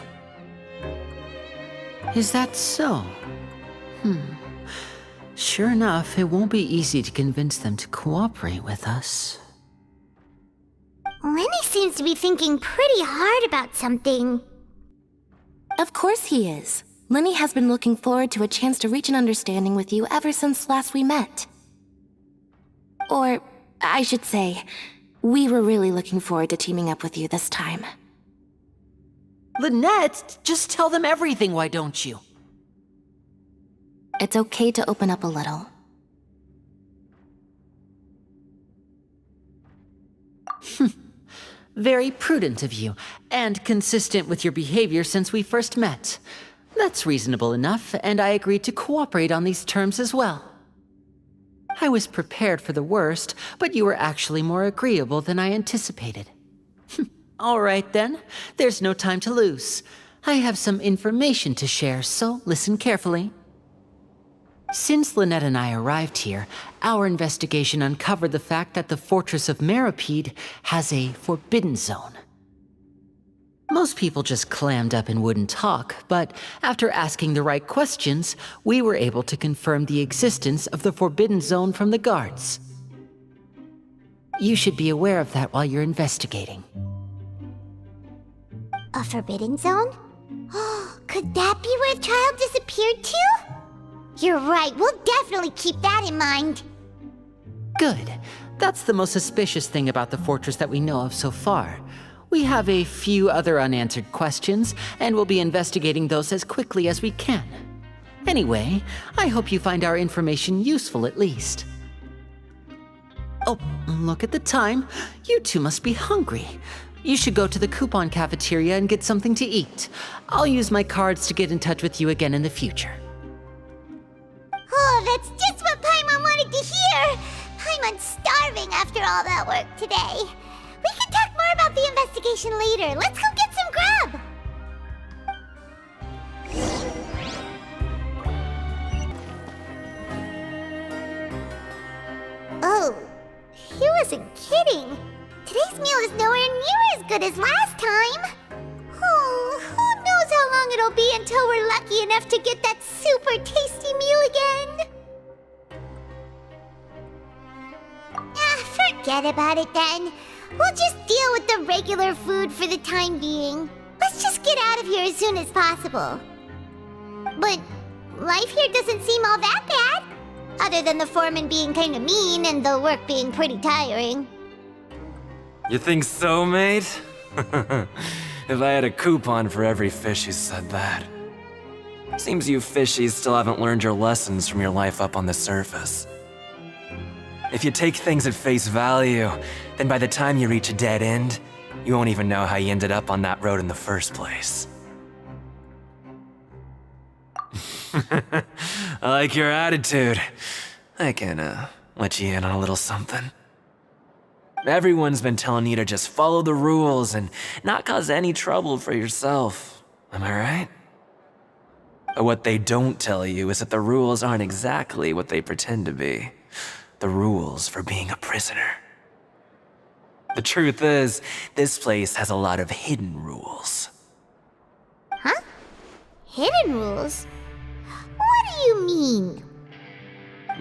Is that so? Sure enough, it won't be easy to convince them to cooperate with us. Lenny seems to be thinking pretty hard about something. Of course he is. Lenny has been looking forward to a chance to reach an understanding with you ever since last we met. Or, I should say, we were really looking forward to teaming up with you this time. Lynette, just tell them everything, why don't you? It's okay to open up a little. Very prudent of you, and consistent with your behavior since we first met. That's reasonable enough, and I agreed to cooperate on these terms as well. I was prepared for the worst, but you were actually more agreeable than I anticipated. All right then, there's no time to lose. I have some information to share, so listen carefully. Since Lynette and I arrived here, our investigation uncovered the fact that the fortress of Meropide has a forbidden zone. Most people just clammed up and wouldn't talk, but after asking the right questions, we were able to confirm the existence of the forbidden zone from the guards. You should be aware of that while you're investigating. A forbidden zone? Could that be where Child disappeared to? You're right, we'll definitely keep that in mind. Good. That's the most suspicious thing about the fortress that we know of so far. We have a few other unanswered questions, and we'll be investigating those as quickly as we can. Anyway, I hope you find our information useful at least. Oh, look at the time. You two must be hungry. You should go to the coupon cafeteria and get something to eat. I'll use my cards to get in touch with you again in the future. Oh, that's just what Paimon wanted to hear! Paimon's starving after all that work today. We can talk more about the investigation later. Let's go get some grub! Oh, he wasn't kidding. Today's meal is nowhere near as good as last time. Oh, who knows how long it'll be until we're lucky enough to get that super tasty meal again. Forget about it then. We'll just deal with the regular food for the time being. Let's just get out of here as soon as possible. But life here doesn't seem all that bad. Other than the foreman being kinda mean and the work being pretty tiring. You think so, mate? If I had a coupon for every fish who said that. Seems you fishies still haven't learned your lessons from your life up on the surface. If you take things at face value, then by the time you reach a dead end, you won't even know how you ended up on that road in the first place. I like your attitude. I can, let you in on a little something. Everyone's been telling you to just follow the rules and not cause any trouble for yourself. Am I right? But what they don't tell you is that the rules aren't exactly what they pretend to be. The rules for being a prisoner. The truth is, this place has a lot of hidden rules. Huh? Hidden rules? What do you mean?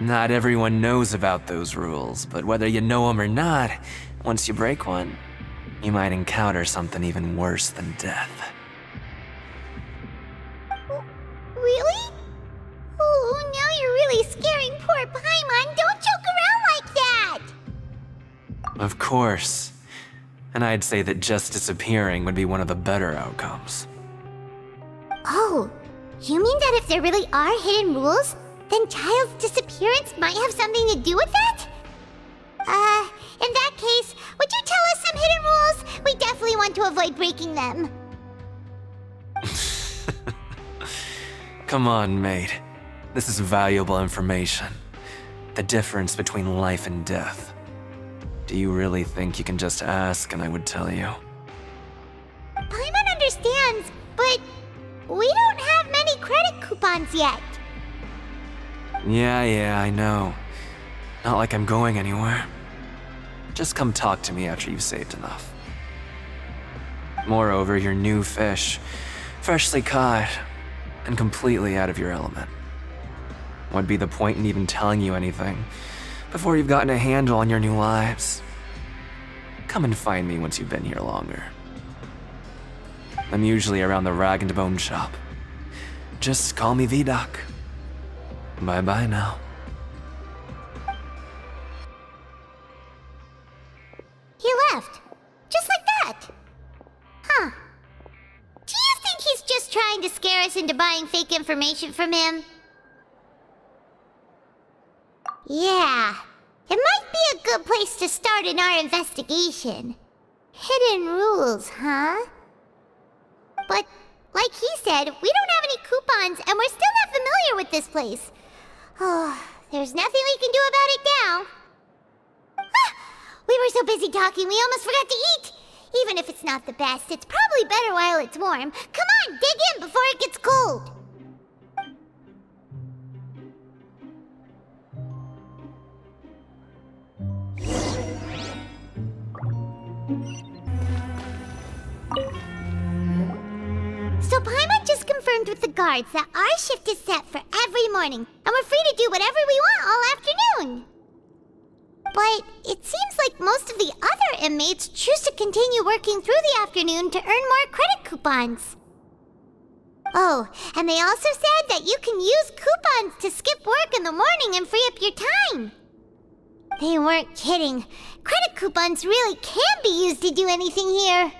Not everyone knows about those rules, but whether you know them or not, once you break one, you might encounter something even worse than death. Really? Oh, now you're really scaring poor Paimon. Don't joke around like that! Of course. And I'd say that just disappearing would be one of the better outcomes. Oh, you mean that if there really are hidden rules, then Child's disappearance might have something to do with that? In that case, would you tell us some hidden rules? We definitely want to avoid breaking them. Come on, mate. This is valuable information. The difference between life and death. Do you really think you can just ask and I would tell you? Paimon understands, but we don't have many credit coupons yet. Yeah, I know. Not like I'm going anywhere. Just come talk to me after you've saved enough. Moreover, you're new fish, freshly caught, and completely out of your element. What'd be the point in even telling you anything before you've gotten a handle on your new lives? Come and find me once you've been here longer. I'm usually around the rag and bone shop. Just call me V-Doc. Bye-bye now. He left. Just like that. Huh. Do you think he's just trying to scare us into buying fake information from him? Yeah. It might be a good place to start in our investigation. Hidden rules, huh? But, like he said, we don't have any coupons and we're still not familiar with this place. Oh, there's nothing we can do about it now. Ah, we were so busy talking, we almost forgot to eat. Even if it's not the best, it's probably better while it's warm. Come on, dig in before it gets cold. So Paimon just confirmed with the guards that our shift is set for every morning, and we're free to do whatever we want all afternoon. But it seems like most of the other inmates choose to continue working through the afternoon to earn more credit coupons. Oh, and they also said that you can use coupons to skip work in the morning and free up your time. They weren't kidding. Credit coupons really can be used to do anything here.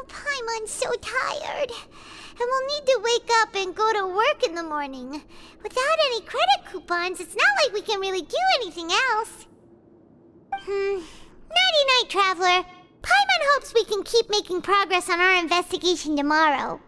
Paimon's so tired. And we'll need to wake up and go to work in the morning. Without any credit coupons, it's not like we can really do anything else. Nighty-night, Traveler. Paimon hopes we can keep making progress on our investigation tomorrow.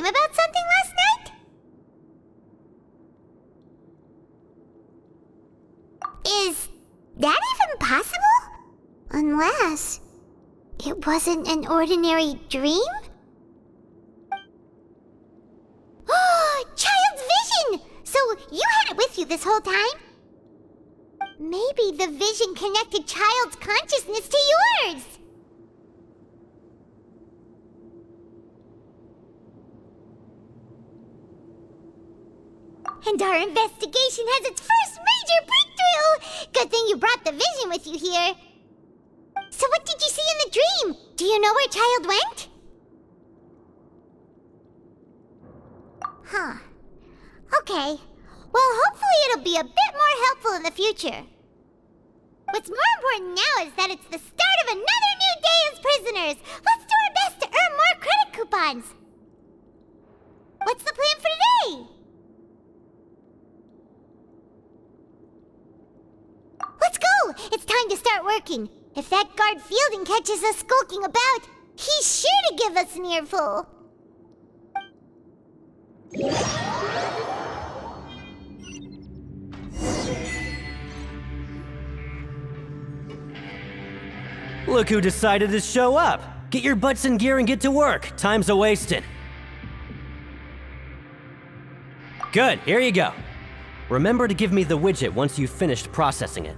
dream about something last night? Is that even possible? Unless it wasn't an ordinary dream? Child's vision! So you had it with you this whole time? Maybe the vision connected Child's consciousness to yours! And our investigation has its first major breakthrough! Good thing you brought the vision with you here. So what did you see in the dream? Do you know where Child went? Huh. Okay. Well, hopefully it'll be a bit more helpful in the future. What's more important now is that it's the start of another new day as prisoners. Let's do our best to earn more credit coupons. What's the plan for today? Let's go! It's time to start working. If that guard Fielding catches us skulking about, he's sure to give us an earful. Look who decided to show up! Get your butts in gear and get to work. Time's a-wasting. Good, here you go. Remember to give me the widget once you've finished processing it.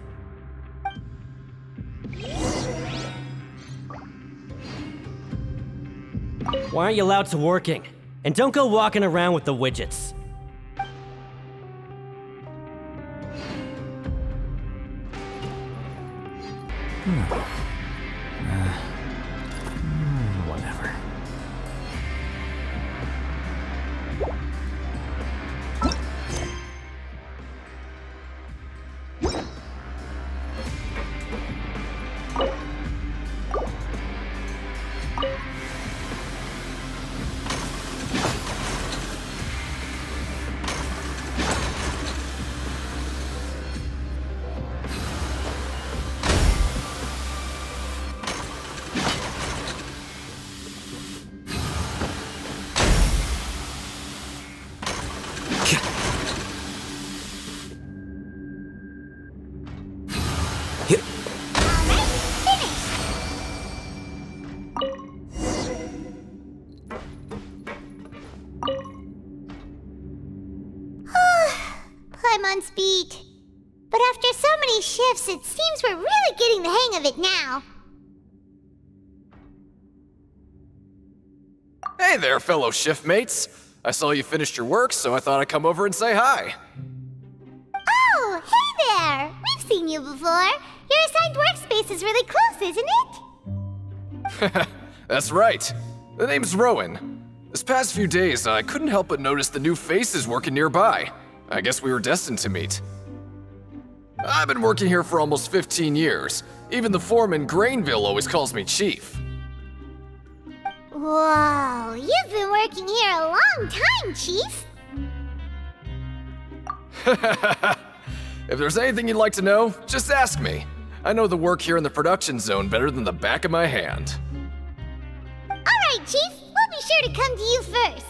Why aren't you allowed to working? And don't go walking around with the widgets. Whatever. Paimon's beat. But after so many shifts, it seems we're really getting the hang of it now. Hey there, fellow shiftmates. I saw you finished your work, so I thought I'd come over and say hi. Oh, hey there! We've seen you before. Your assigned workspace is really close, isn't it? That's right. The name's Rowan. This past few days, I couldn't help but notice the new faces working nearby. I guess we were destined to meet. I've been working here for almost 15 years. Even the foreman, Grainville, always calls me Chief. Whoa, you've been working here a long time, Chief. If there's anything you'd like to know, just ask me. I know the work here in the production zone better than the back of my hand. All right, Chief. We'll be sure to come to you first.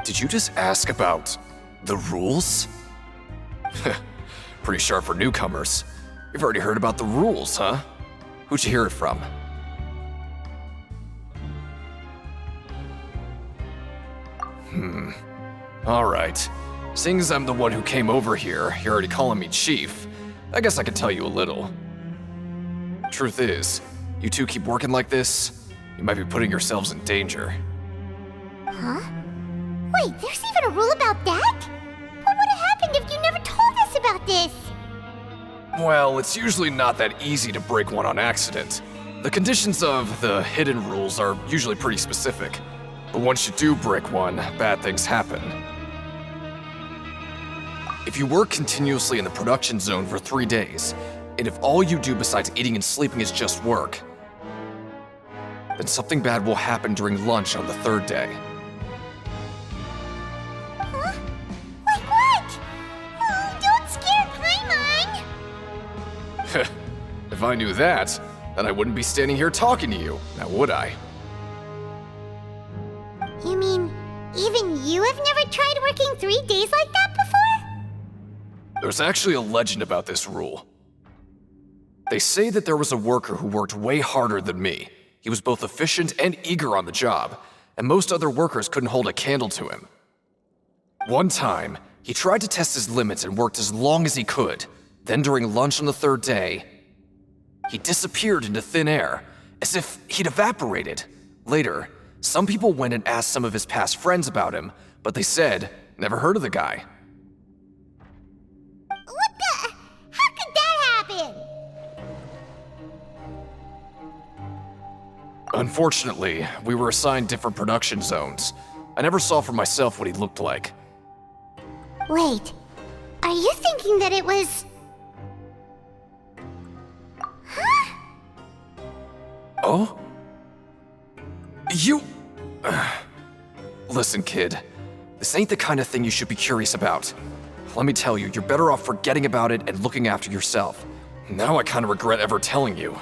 Did you just ask about the rules? Pretty sharp for newcomers. You've already heard about the rules, huh? Who'd you hear it from? Alright. Seeing as I'm the one who came over here, you're already calling me Chief, I guess I can tell you a little. Truth is, you two keep working like this, you might be putting yourselves in danger. Huh? Wait, there's even a rule about that? What would have happened if you never told us about this? Well, it's usually not that easy to break one on accident. The conditions of the hidden rules are usually pretty specific. But once you do break one, bad things happen. If you work continuously in the production zone for 3 days, and if all you do besides eating and sleeping is just work, then something bad will happen during lunch on the 3rd day. Huh? Like what? Oh, don't scare Paimon! If If I knew that, then I wouldn't be standing here talking to you, now would I? You mean, even you have never tried working 3 days like that before? There's actually a legend about this rule. They say that there was a worker who worked way harder than me. He was both efficient and eager on the job, and most other workers couldn't hold a candle to him. One time, he tried to test his limits and worked as long as he could. Then during lunch on the 3rd day, he disappeared into thin air, as if he'd evaporated. Later, some people went and asked some of his past friends about him, but they said, never heard of the guy. What the? How could that happen? Unfortunately, we were assigned different production zones. I never saw for myself what he looked like. Wait, are you thinking that it was... Huh? Oh? You... Listen, kid. This ain't the kind of thing you should be curious about. Let me tell you, you're better off forgetting about it and looking after yourself. Now I kind of regret ever telling you.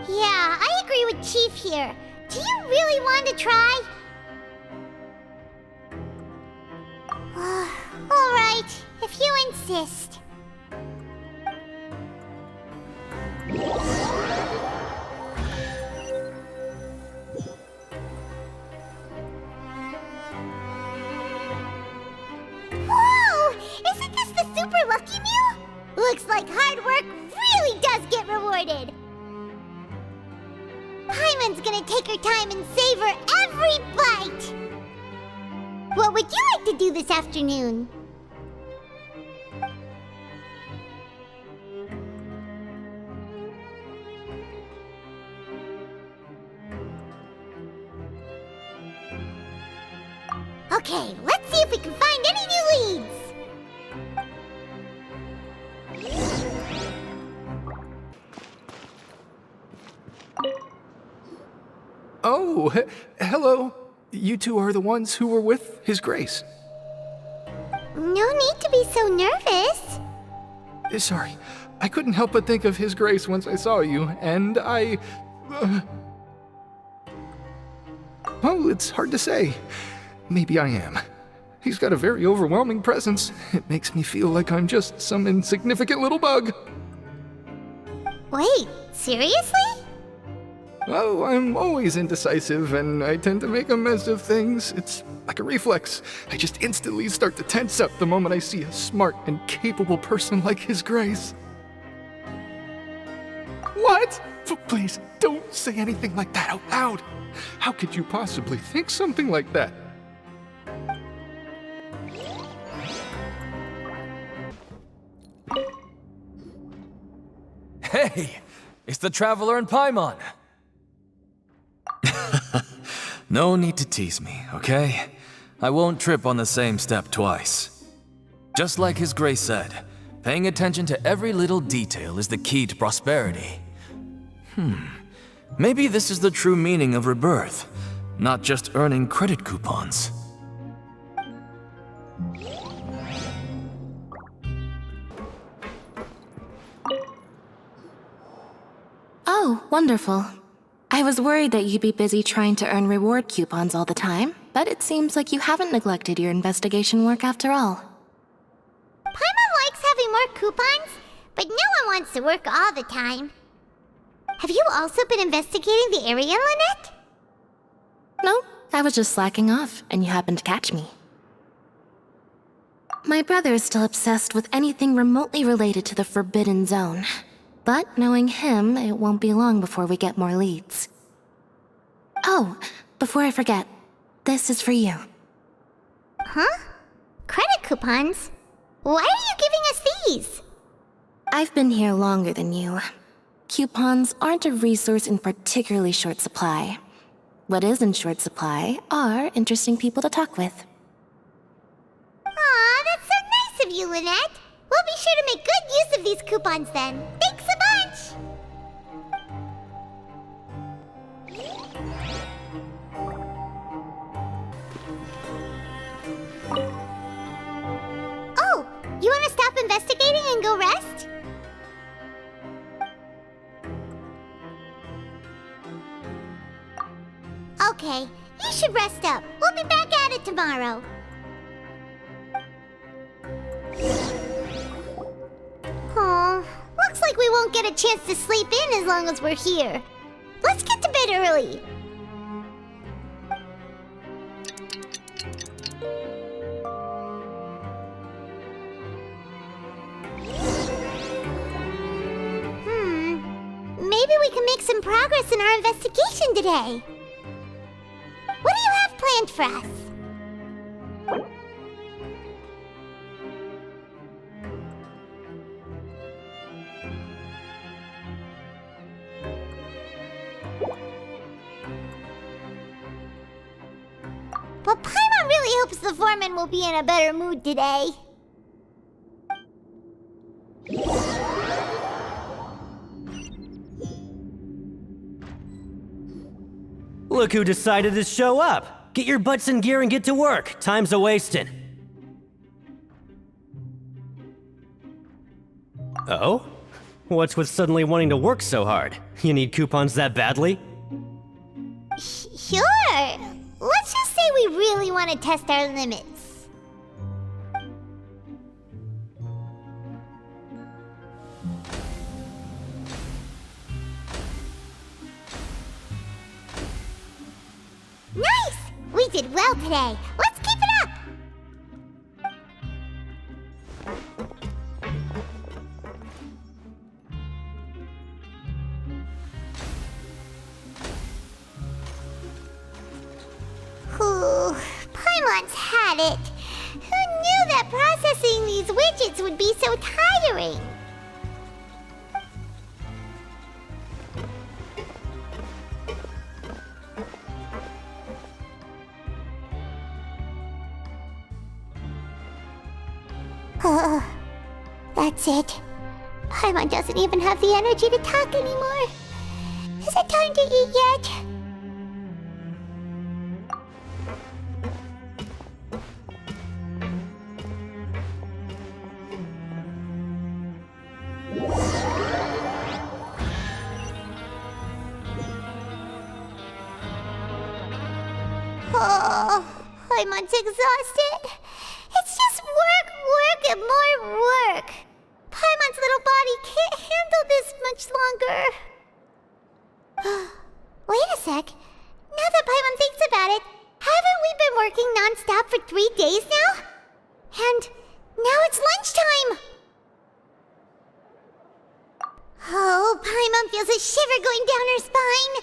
Yeah, I agree with Chief here. Do you really want to try? Alright, if you insist. Whoa! Isn't this the super lucky meal? Looks like hard work really does get rewarded. Paimon's gonna take her time and savor every bite! What would you like to do this afternoon? Okay, let's see if we can find any new leads! Oh, hello. You two are the ones who were with His Grace. No need to be so nervous. Sorry, I couldn't help but think of His Grace once I saw you, and I... Well, it's hard to say. Maybe I am. He's got a very overwhelming presence. It makes me feel like I'm just some insignificant little bug. Wait, seriously? Oh, I'm always indecisive, and I tend to make a mess of things. It's like a reflex. I just instantly start to tense up the moment I see a smart and capable person like His Grace. What? Please, don't say anything like that out loud. How could you possibly think something like that? Hey! It's the Traveler and Paimon! No need to tease me, okay? I won't trip on the same step twice. Just like His Grace said, paying attention to every little detail is the key to prosperity. Maybe this is the true meaning of rebirth, not just earning credit coupons. Oh, wonderful. I was worried that you'd be busy trying to earn reward coupons all the time, but it seems like you haven't neglected your investigation work after all. Paimon likes having more coupons, but no one wants to work all the time. Have you also been investigating the area, Lynette? No, I was just slacking off, and you happened to catch me. My brother is still obsessed with anything remotely related to the Forbidden Zone. But knowing him, it won't be long before we get more leads. Oh, before I forget, this is for you. Huh? Credit coupons? Why are you giving us these? I've been here longer than you. Coupons aren't a resource in particularly short supply. What is in short supply are interesting people to talk with. Aw, that's so nice of you, Lynette. We'll be sure to make good use of these coupons then. Thanks a bunch! Oh, you want to stop investigating and go rest? Okay, you should rest up. We'll be back at it tomorrow. Aw, looks like we won't get a chance to sleep in as long as we're here. Let's get to bed early. Maybe we can make some progress in our investigation today. What do you have planned for us? Well, Paimon really hopes the foreman will be in a better mood today. Look who decided to show up! Get your butts in gear and get to work. Time's a-wasting. Oh? What's with suddenly wanting to work so hard? You need coupons that badly? Sure. Let's just say we really want to test our limits. Nice! We did well today. Let's keep it up! Ooh, Paimon's had it. Who knew that processing these widgets would be so tiring? That's it. Paimon doesn't even have the energy to talk anymore. Is it time to eat yet? Oh, Paimon's exhausted. It's just work, and more work. Paimon's little body can't handle this much longer. Wait a sec. Now that Paimon thinks about it, haven't we been working non-stop for 3 days now? And now it's lunchtime. Oh, Paimon feels a shiver going down her spine.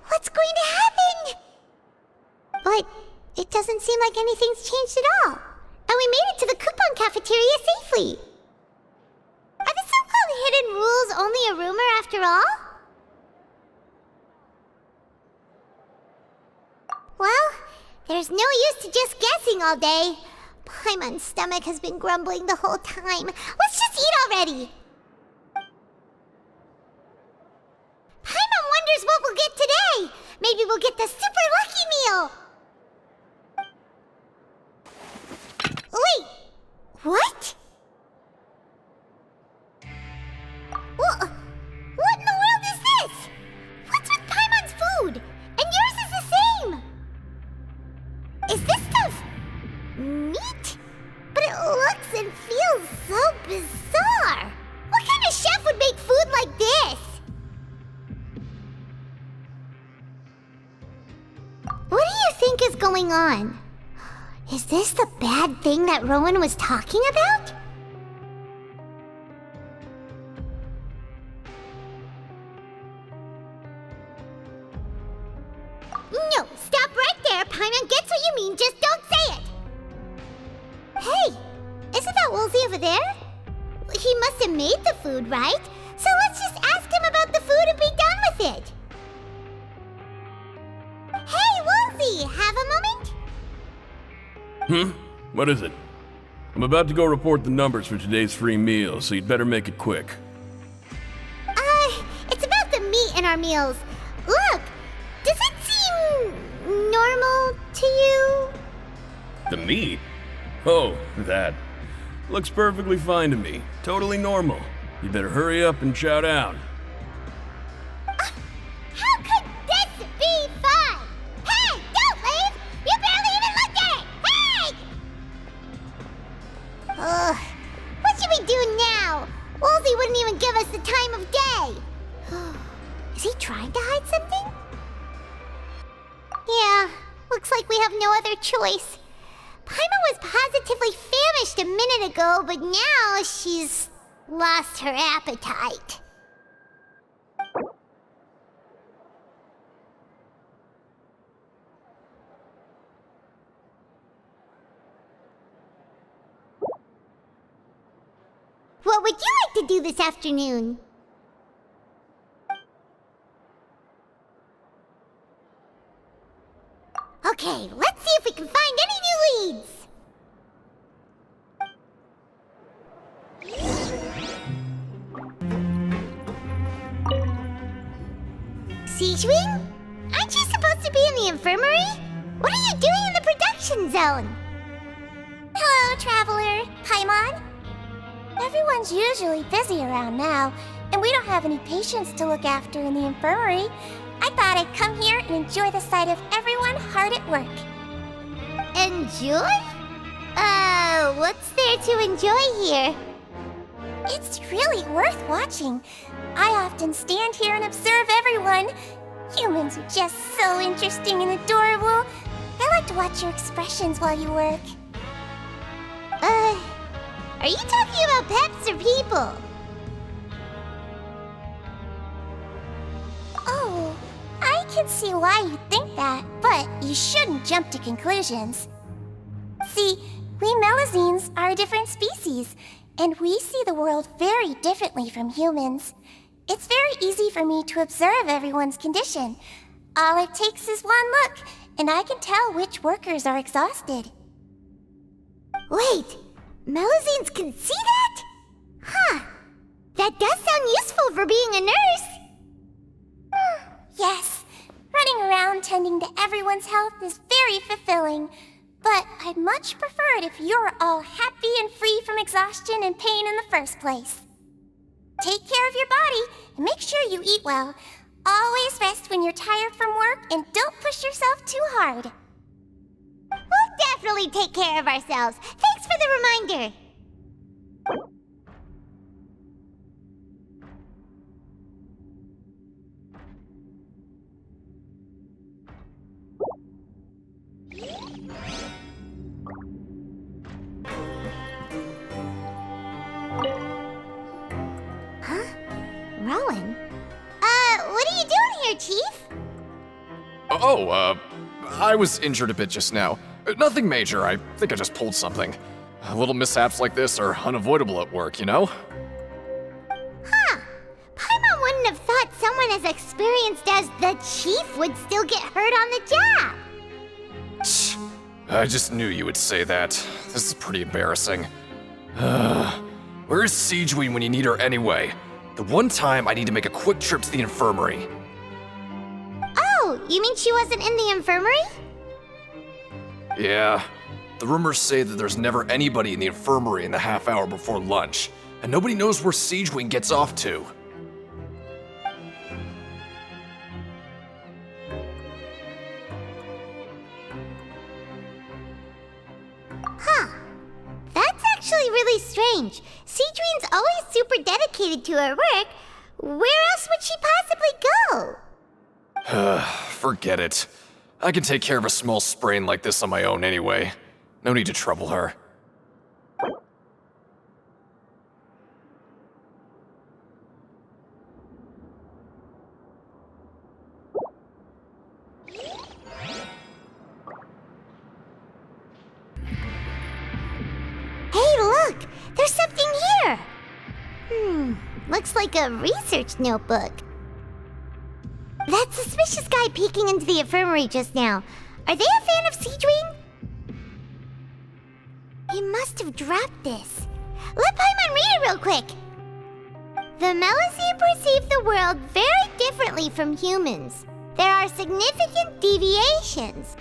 What's going to happen? But it doesn't seem like anything's changed at all. And we made it to the coupon cafeteria safely. Are the so-called hidden rules only a rumor after all? Well, there's no use to just guessing all day. Paimon's stomach has been grumbling the whole time. Let's just eat already. Paimon wonders what we'll get today. Maybe we'll get the super lucky meal. Wait, what? What in the world is this? What's with Paimon's food? And yours is the same. Is this stuff meat? But it looks and feels so bizarre. What kind of chef would make food like this? What do you think is going on? Is this the bad thing that Rowan was talking about? No, stop right there. Paimon gets what you mean, just don't say it. Hey, isn't that Woolsey over there? He must have made the food, right? So let's just ask him about the food and be done with it. Hey, Woolsey, have a moment? What is it? I'm about to go report the numbers for today's free meal, so you'd better make it quick. It's about the meat in our meals. Look, does it seem normal to you? The meat? Oh, that. Looks perfectly fine to me. Totally normal. You better hurry up and chow down. How could this be fine? Hey, Looks like we have no other choice. Paimon was positively famished a minute ago, but now she's lost her appetite. What would you like to do this afternoon? Okay, let's see if we can find any new leads. Siegewing? Aren't you supposed to be in the infirmary? What are you doing in the production zone? Hello, Traveler. Paimon? Everyone's usually busy around now, and we don't have any patients to look after in the infirmary. I thought I'd come here and enjoy the sight of everyone hard at work. Enjoy? What's there to enjoy here? It's really worth watching. I often stand here and observe everyone. Humans are just so interesting and adorable. I like to watch your expressions while you work. Are you talking about pets or people? Oh, I can see why you think that, but you shouldn't jump to conclusions. See, we Melazines are a different species, and we see the world very differently from humans. It's very easy for me to observe everyone's condition. All it takes is one look, and I can tell which workers are exhausted. Wait, Melazines can see that? Huh. That does sound useful for being a nurse. Yes, running around tending to everyone's health is very fulfilling. But I'd much prefer it if you're all happy and free from exhaustion and pain in the first place. Take care of your body and make sure you eat well. Always rest when you're tired from work and don't push yourself too hard. We'll definitely take care of ourselves. Thanks for the reminder. Huh? Rowan? What are you doing here, Chief? I was injured a bit just now. Nothing major, I think I just pulled something. Little mishaps like this are unavoidable at work, you know? Huh. Paimon wouldn't have thought someone as experienced as the Chief would still get hurt on the job. I just knew you would say that. This is pretty embarrassing. Where is Siegewing when you need her anyway? The one time I need to make a quick trip to the infirmary. Oh, you mean she wasn't in the infirmary? Yeah. The rumors say that there's never anybody in the infirmary in the half hour before lunch, and nobody knows where Siegewing gets off to. Huh. That's actually really strange. Siegewing's always super dedicated to her work. Where else would she possibly go? Forget it. I can take care of a small sprain like this on my own anyway. No need to trouble her. Hey, look! There's something here! Looks like a research notebook. That suspicious guy peeking into the infirmary just now, are they a fan of Siegewing? He must have dropped this. Let Paimon read it real quick! The Melazine perceive the world very differently from humans. There are significant deviations.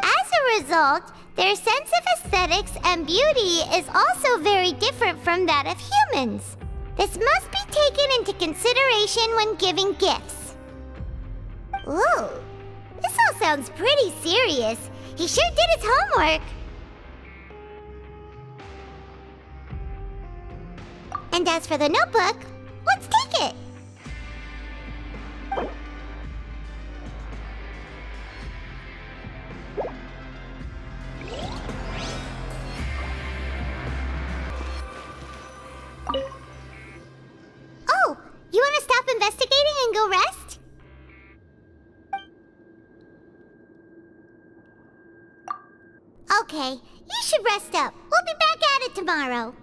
As a result, their sense of aesthetics and beauty is also very different from that of humans. This must be taken into consideration when giving gifts. Ooh, this all sounds pretty serious. He sure did his homework. And as for the notebook, let's take it. Okay, you should rest up. We'll be back at it tomorrow.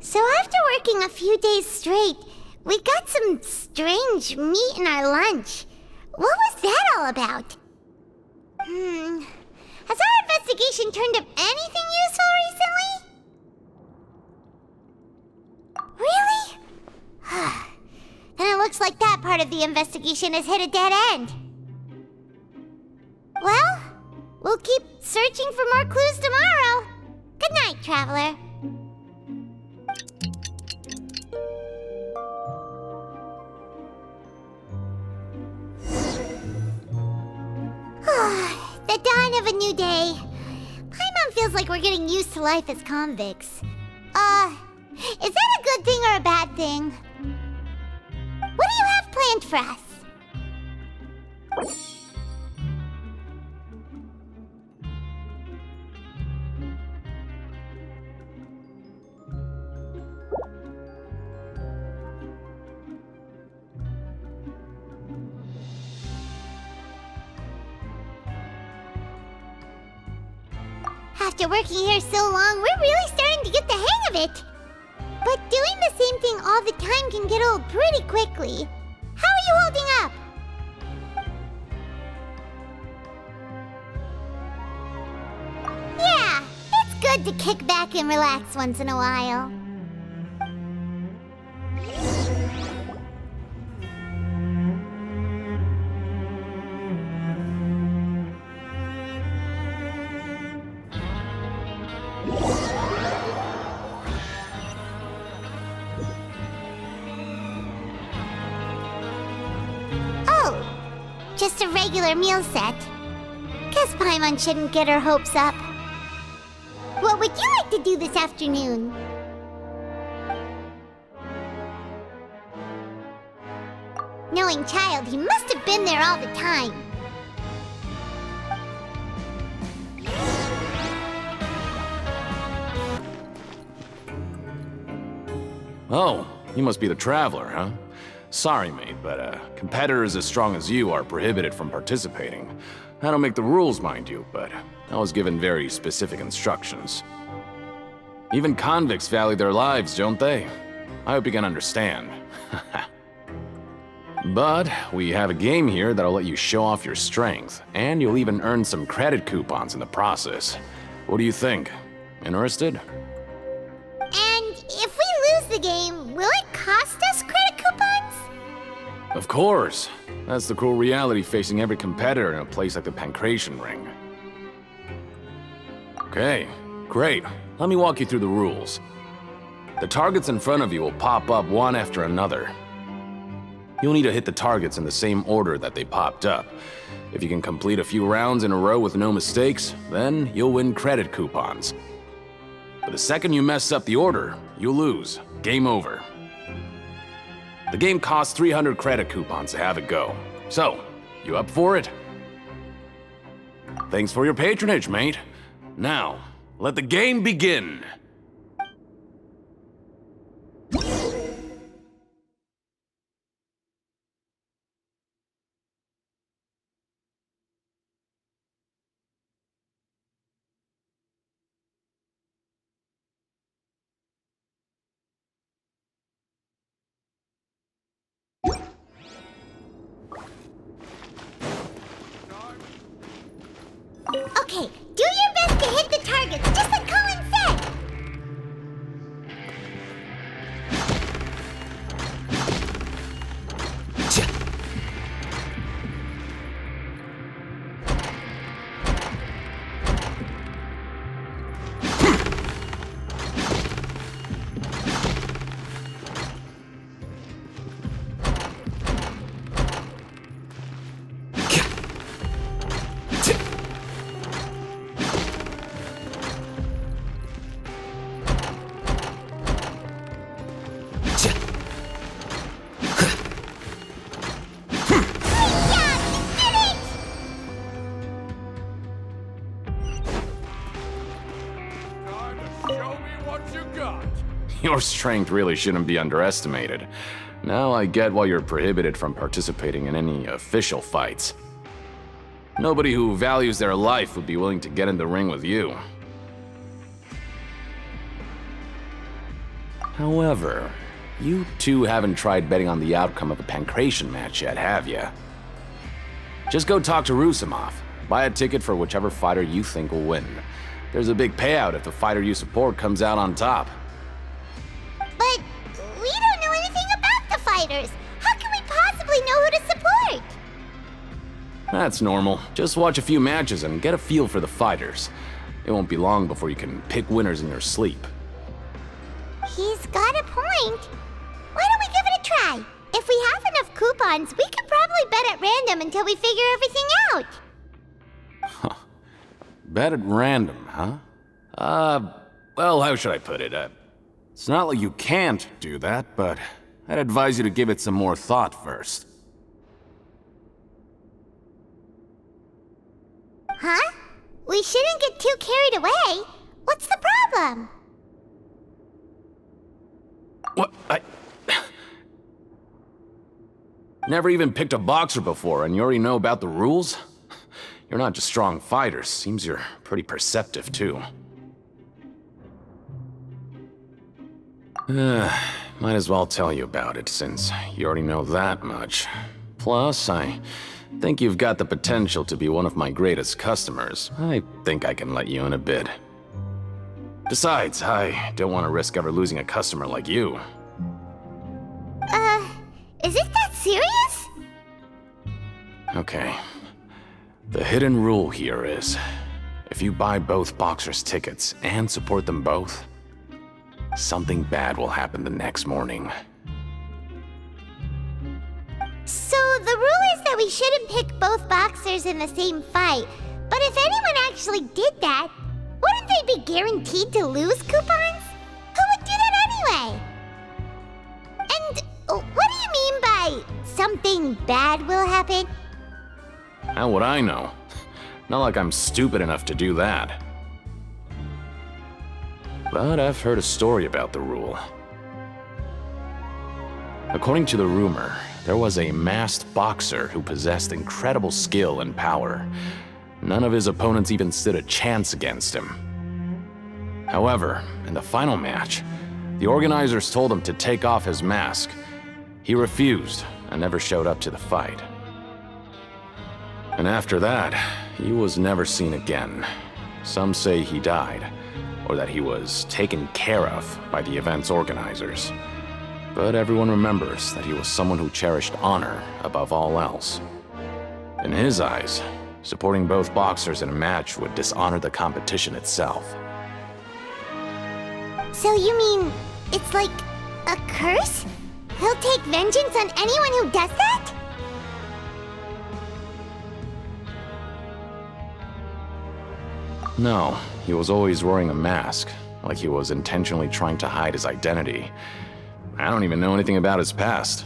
So after working a few days straight, we got some strange meat in our lunch. What was that all about? Has our investigation turned up anything useful recently? Really? Then it looks like that part of the investigation has hit a dead end. Well, we'll keep searching for more clues tomorrow. Good night, Traveler. The dawn of a new day. Paimon feels like we're getting used to life as convicts. Is that a good thing or a bad thing? What do you have planned for us? After working here so long, we're really starting to get the hang of it. But doing the same thing all the time can get old pretty quickly. How are you holding up? Yeah, it's good to kick back and relax once in a while. Just a regular meal set. Guess Paimon shouldn't get her hopes up. What would you like to do this afternoon? Knowing Child, he must have been there all the time. Oh, you must be the Traveler, huh? Sorry, mate, but competitors as strong as you are prohibited from participating. I don't make the rules, mind you, but I was given very specific instructions. Even convicts value their lives, don't they? I hope you can understand. But we have a game here that'll let you show off your strength, and you'll even earn some credit coupons in the process. What do you think? Interested? And if we lose the game, will it cost us credit coupons? Of course. That's the cruel reality facing every competitor in a place like the Pancration Ring. Okay, great. Let me walk you through the rules. The targets in front of you will pop up one after another. You'll need to hit the targets in the same order that they popped up. If you can complete a few rounds in a row with no mistakes, then you'll win credit coupons. But the second you mess up the order, you'll lose. Game over. The game costs 300 credit coupons to have it go. So, you up for it? Thanks for your patronage, mate. Now, let the game begin! Okay, do your best to hit the targets, just like Colin said! Your strength really shouldn't be underestimated. Now I get why you're prohibited from participating in any official fights. Nobody who values their life would be willing to get in the ring with you. However, you two haven't tried betting on the outcome of a Pancration match yet, have you? Just go talk to Rusimov. Buy a ticket for whichever fighter you think will win. There's a big payout if the fighter you support comes out on top. But we don't know anything about the fighters. How can we possibly know who to support? That's normal. Just watch a few matches and get a feel for the fighters. It won't be long before you can pick winners in your sleep. He's got a point. Why don't we give it a try? If we have enough coupons, we could probably bet at random until we figure everything out. Bet at random, huh? Well, how should I put it? It's not like you can't do that, but I'd advise you to give it some more thought first. Huh? We shouldn't get too carried away. What's the problem? What? Never even picked a boxer before, and you already know about the rules? You're not just strong fighters. Seems you're pretty perceptive, too. Might as well tell you about it, since you already know that much. Plus, I think you've got the potential to be one of my greatest customers. I think I can let you in a bit. Besides, I don't want to risk ever losing a customer like you. Is it that serious? Okay. The hidden rule here is, if you buy both boxers' tickets and support them both, something bad will happen the next morning. So the rule is that we shouldn't pick both boxers in the same fight. But if anyone actually did that, wouldn't they be guaranteed to lose coupons? Who would do that anyway? And what do you mean by something bad will happen? How would I know? Not like I'm stupid enough to do that. But I've heard a story about the rule. According to the rumor, there was a masked boxer who possessed incredible skill and power. None of his opponents even stood a chance against him. However, in the final match, the organizers told him to take off his mask. He refused and never showed up to the fight. And after that, he was never seen again. Some say he died, or that he was taken care of by the event's organizers. But everyone remembers that he was someone who cherished honor above all else. In his eyes, supporting both boxers in a match would dishonor the competition itself. So you mean it's like a curse? He'll take vengeance on anyone who does that? No, he was always wearing a mask, like he was intentionally trying to hide his identity. I don't even know anything about his past.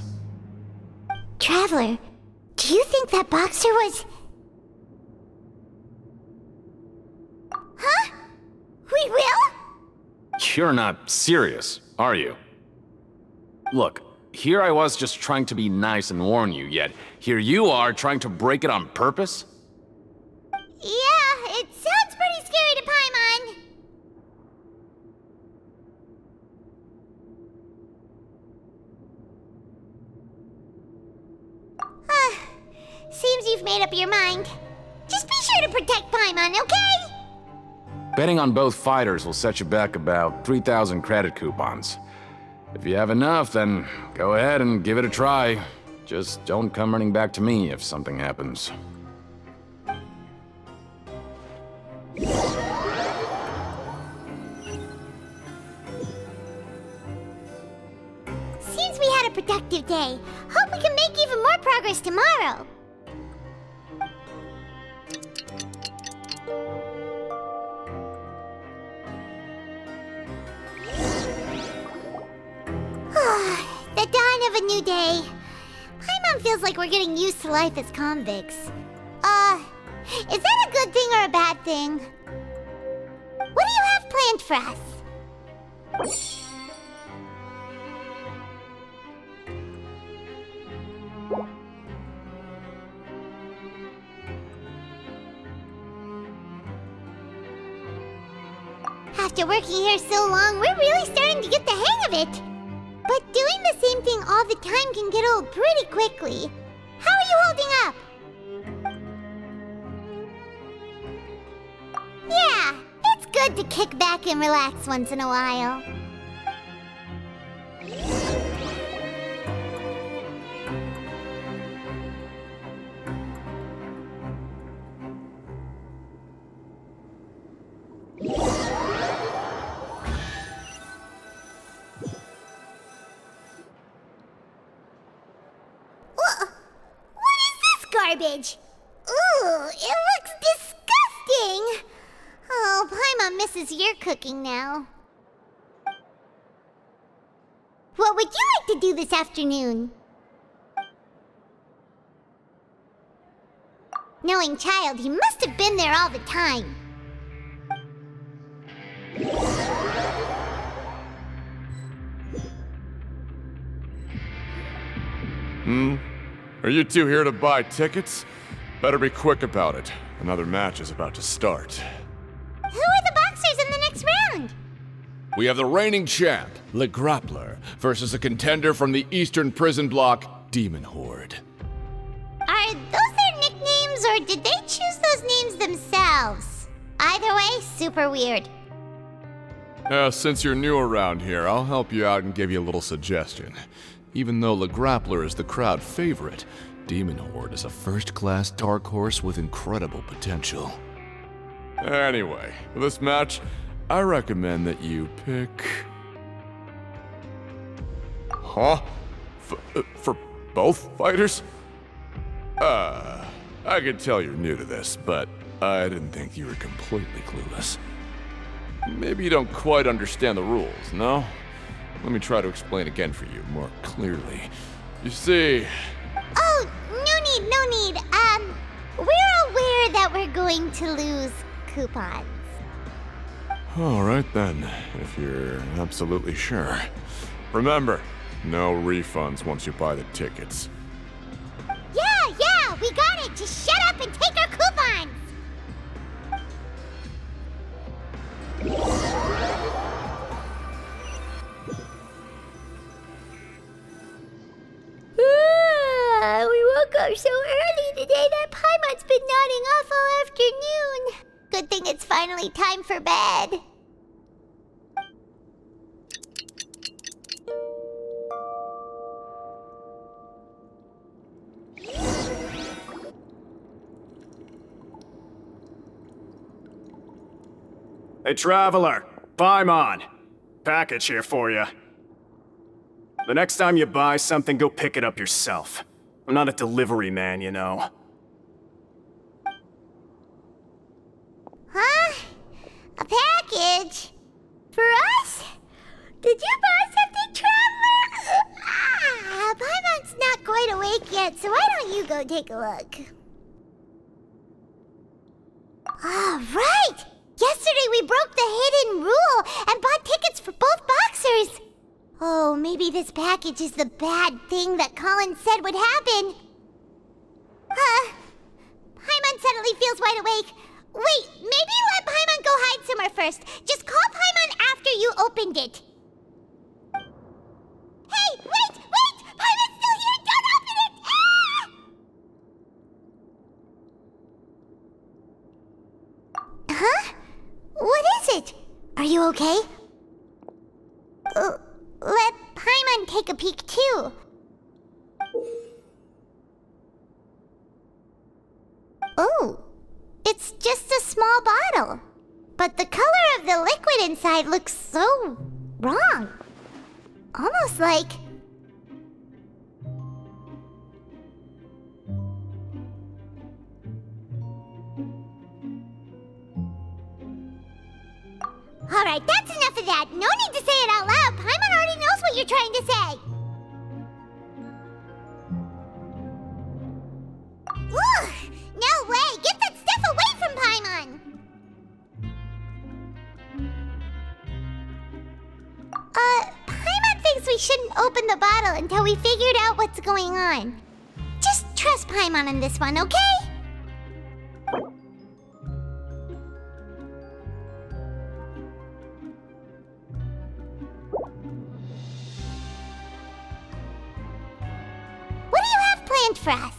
Traveler, do you think that boxer was... Huh? We will? You're not serious, are you? Look, here I was just trying to be nice and warn you, yet here you are trying to break it on purpose? Yeah, it sounds pretty scary to Paimon. Seems you've made up your mind. Just be sure to protect Paimon, okay? Betting on both fighters will set you back about 3,000 credit coupons. If you have enough, then go ahead and give it a try. Just don't come running back to me if something happens. Seems we had a productive day. Hope we can make even more progress tomorrow. The dawn of a new day. Paimon feels like we're getting used to life as convicts. Is that a good thing or a bad thing? What do you have planned for us? after working here so long, we're really starting to get the hang of it. But doing the same thing all the time can get old pretty quickly. How are you holding up? Yeah, it's good to kick back and relax once in a while. What is this garbage? Ooh, it looks disgusting! Oh, Paimon misses your cooking now. What would you like to do this afternoon? Knowing child, he must have been there all the time. Are you two here to buy tickets? Better be quick about it. Another match is about to start. Who are the boxers in the next round? We have the reigning champ, Le Grappler, versus a contender from the Eastern Prison Block, Demon Horde. Are those their nicknames, or did they choose those names themselves? Either way, super weird. Since you're new around here, I'll help you out and give you a little suggestion. Even though Le Grappler is the crowd favorite, Demon Horde is a first-class dark horse with incredible potential. Anyway, for this match, I recommend that you pick... Huh? For both fighters? I can tell you're new to this, but I didn't think you were completely clueless. Maybe you don't quite understand the rules, no? Let me try to explain again for you more clearly. You see... Oh, no need. We're aware that we're going to lose coupons. Alright then, if you're absolutely sure. Remember, no refunds once you buy the tickets. Yeah, we got it! Just shut up and take our coupons! We woke up so early today that Paimon's been nodding off all afternoon. Good thing it's finally time for bed. Hey, Traveler! Paimon! Package here for you. The next time you buy something, go pick it up yourself. I'm not a delivery man, you know. Huh? A package? For us? Did you buy something, Traveler? Paimon's not quite awake yet, so why don't you go take a look? Right! Yesterday we broke the hidden rule and bought tickets for both boxers. Oh, maybe this package is the bad thing that Colin said would happen. Paimon suddenly feels wide awake. Wait, maybe let Paimon go hide somewhere first. Just call Paimon after you opened it. Hey, wait! Paimon's still here! Don't open it! Ah! Huh? What is it? Are you okay? Let Paimon take a peek too. Oh, it's just a small bottle. But the color of the liquid inside looks so wrong. Almost like... Alright, that's enough of that. No need to say it out loud. Paimon already knows what you're trying to say. Ugh! No way! Get that stuff away from Paimon! Paimon thinks we shouldn't open the bottle until we figured out what's going on. Just trust Paimon on this one, okay? meant for us.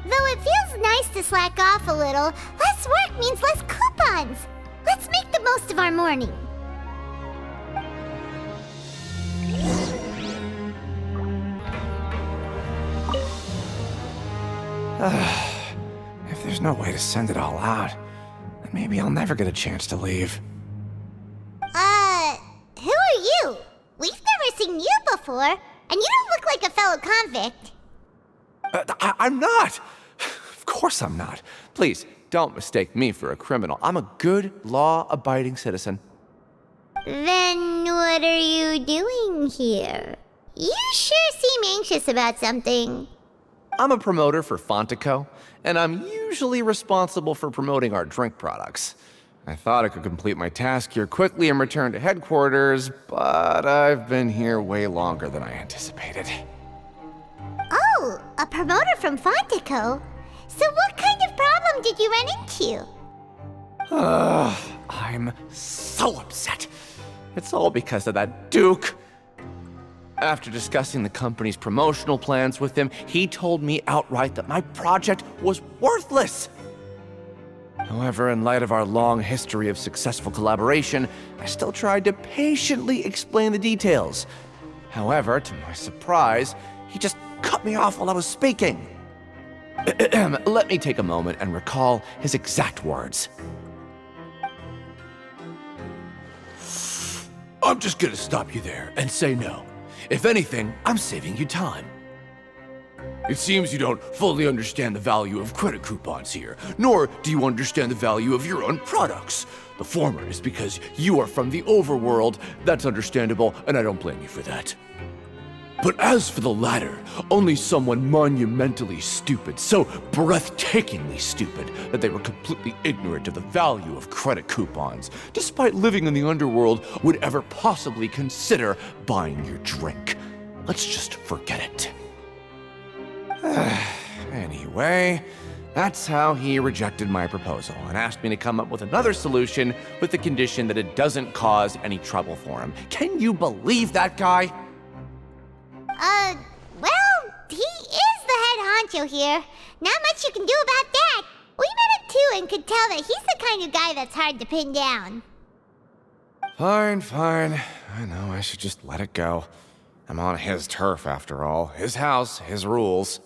Though it feels nice to slack off a little, less work means less coupons. Let's make the most of our morning. If there's no way to send it all out, then maybe I'll never get a chance to leave. Who are you? We've never seen you before, and you don't look like a fellow convict. I'm not! Of course I'm not. Please, don't mistake me for a criminal. I'm a good, law-abiding citizen. Then what are you doing here? You sure seem anxious about something. I'm a promoter for Fontico, and I'm usually responsible for promoting our drink products. I thought I could complete my task here quickly and return to headquarters, but I've been here way longer than I anticipated. Oh, a promoter from Fontico? So what kind of problem did you run into? I'm so upset. It's all because of that Duke. After discussing the company's promotional plans with him, he told me outright that my project was worthless. However, in light of our long history of successful collaboration, I still tried to patiently explain the details. However, to my surprise, he just cut me off while I was speaking. Let me take a moment and recall his exact words. I'm just gonna stop you there and say no. If anything, I'm saving you time. It seems you don't fully understand the value of credit coupons here, nor do you understand the value of your own products. The former is because you are from the overworld. That's understandable, and I don't blame you for that. But as for the latter, only someone monumentally stupid, so breathtakingly stupid that they were completely ignorant of the value of credit coupons, despite living in the underworld, would ever possibly consider buying your drink. Let's just forget it. Anyway, that's how he rejected my proposal and asked me to come up with another solution with the condition that it doesn't cause any trouble for him. Can you believe that guy? Well, he is the head honcho here. Not much you can do about that. We met him too and could tell that he's the kind of guy that's hard to pin down. Fine. I know I should just let it go. I'm on his turf after all. His house, his rules.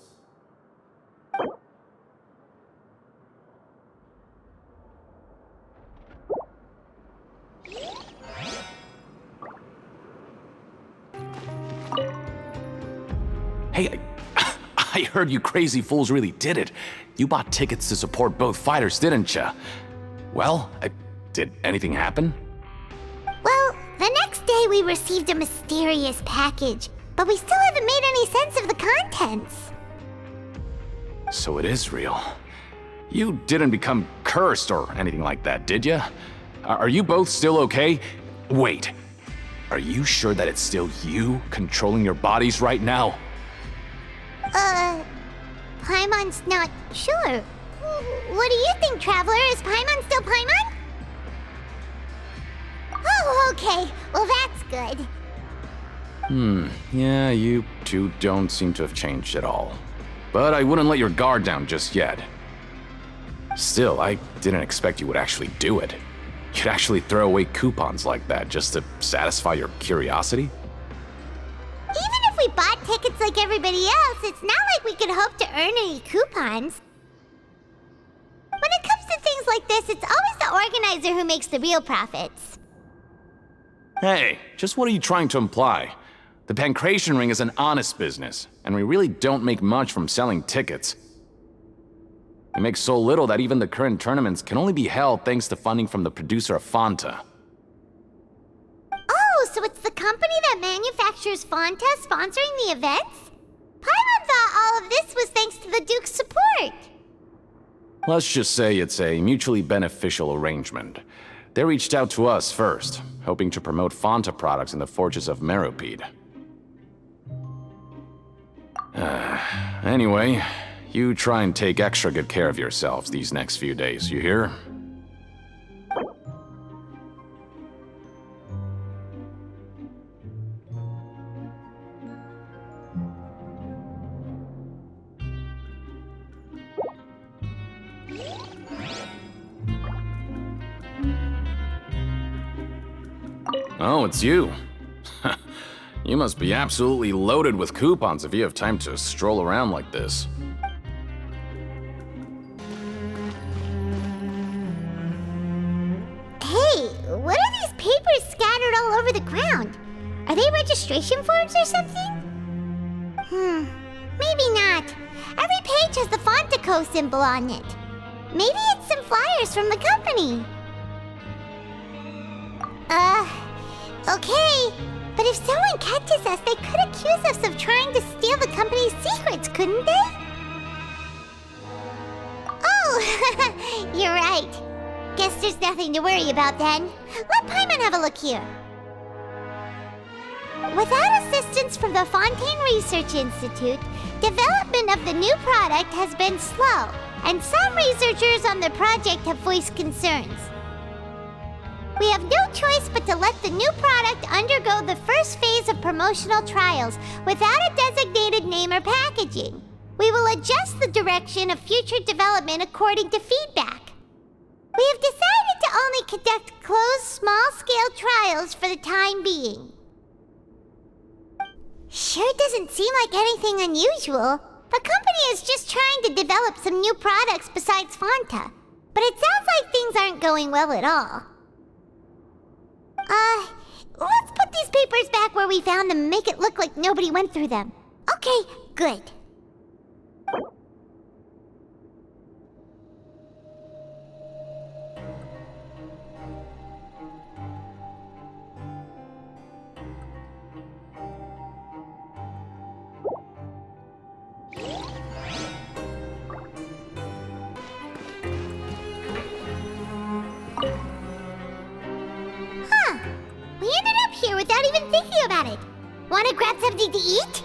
Hey, I heard you crazy fools really did it. You bought tickets to support both fighters, didn't ya? Well, did anything happen? Well, the next day we received a mysterious package, but we still haven't made any sense of the contents. So it is real. You didn't become cursed or anything like that, did ya? Are you both still okay? Wait, are you sure that it's still you controlling your bodies right now? Paimon's not sure. What do you think, Traveler? Is Paimon still Paimon? Oh, okay. Well, that's good. Yeah, you two don't seem to have changed at all. But I wouldn't let your guard down just yet. Still, I didn't expect you would actually do it. You'd actually throw away coupons like that just to satisfy your curiosity? Even if we bought tickets like everybody else, it's not like we could hope to earn any coupons. When it comes to things like this, it's always the organizer who makes the real profits. Hey, just what are you trying to imply? The Pancration Ring is an honest business, and we really don't make much from selling tickets. We make so little that even the current tournaments can only be held thanks to funding from the producer of Fanta. Oh, so it's the company that manufactures Fanta sponsoring the events? Paimon thought all of this was thanks to the Duke's support. Let's just say it's a mutually beneficial arrangement. They reached out to us first, hoping to promote Fanta products in the forges of Meropide. Anyway, you try and take extra good care of yourselves these next few days, you hear? Oh, it's you. You must be absolutely loaded with coupons if you have time to stroll around like this. Hey, what are these papers scattered all over the ground? Are they registration forms or something? Maybe not. Every page has the Fontaco symbol on it. Maybe it's some flyers from the company. Okay. But if someone catches us, they could accuse us of trying to steal the company's secrets, couldn't they? Oh, you're right. Guess there's nothing to worry about then. Let Paimon have a look here. Without assistance from the Fontaine Research Institute, development of the new product has been slow, and some researchers on the project have voiced concerns. We have no choice but to let the new product undergo the first phase of promotional trials without a designated name or packaging. We will adjust the direction of future development according to feedback. We have decided to only conduct closed, small-scale trials for the time being. Sure doesn't seem like anything unusual. The company is just trying to develop some new products besides Fanta. But it sounds like things aren't going well at all. Let's put these papers back where we found them and make it look like nobody went through them. Okay, good. We ended up here without even thinking about it. Wanna grab something to eat?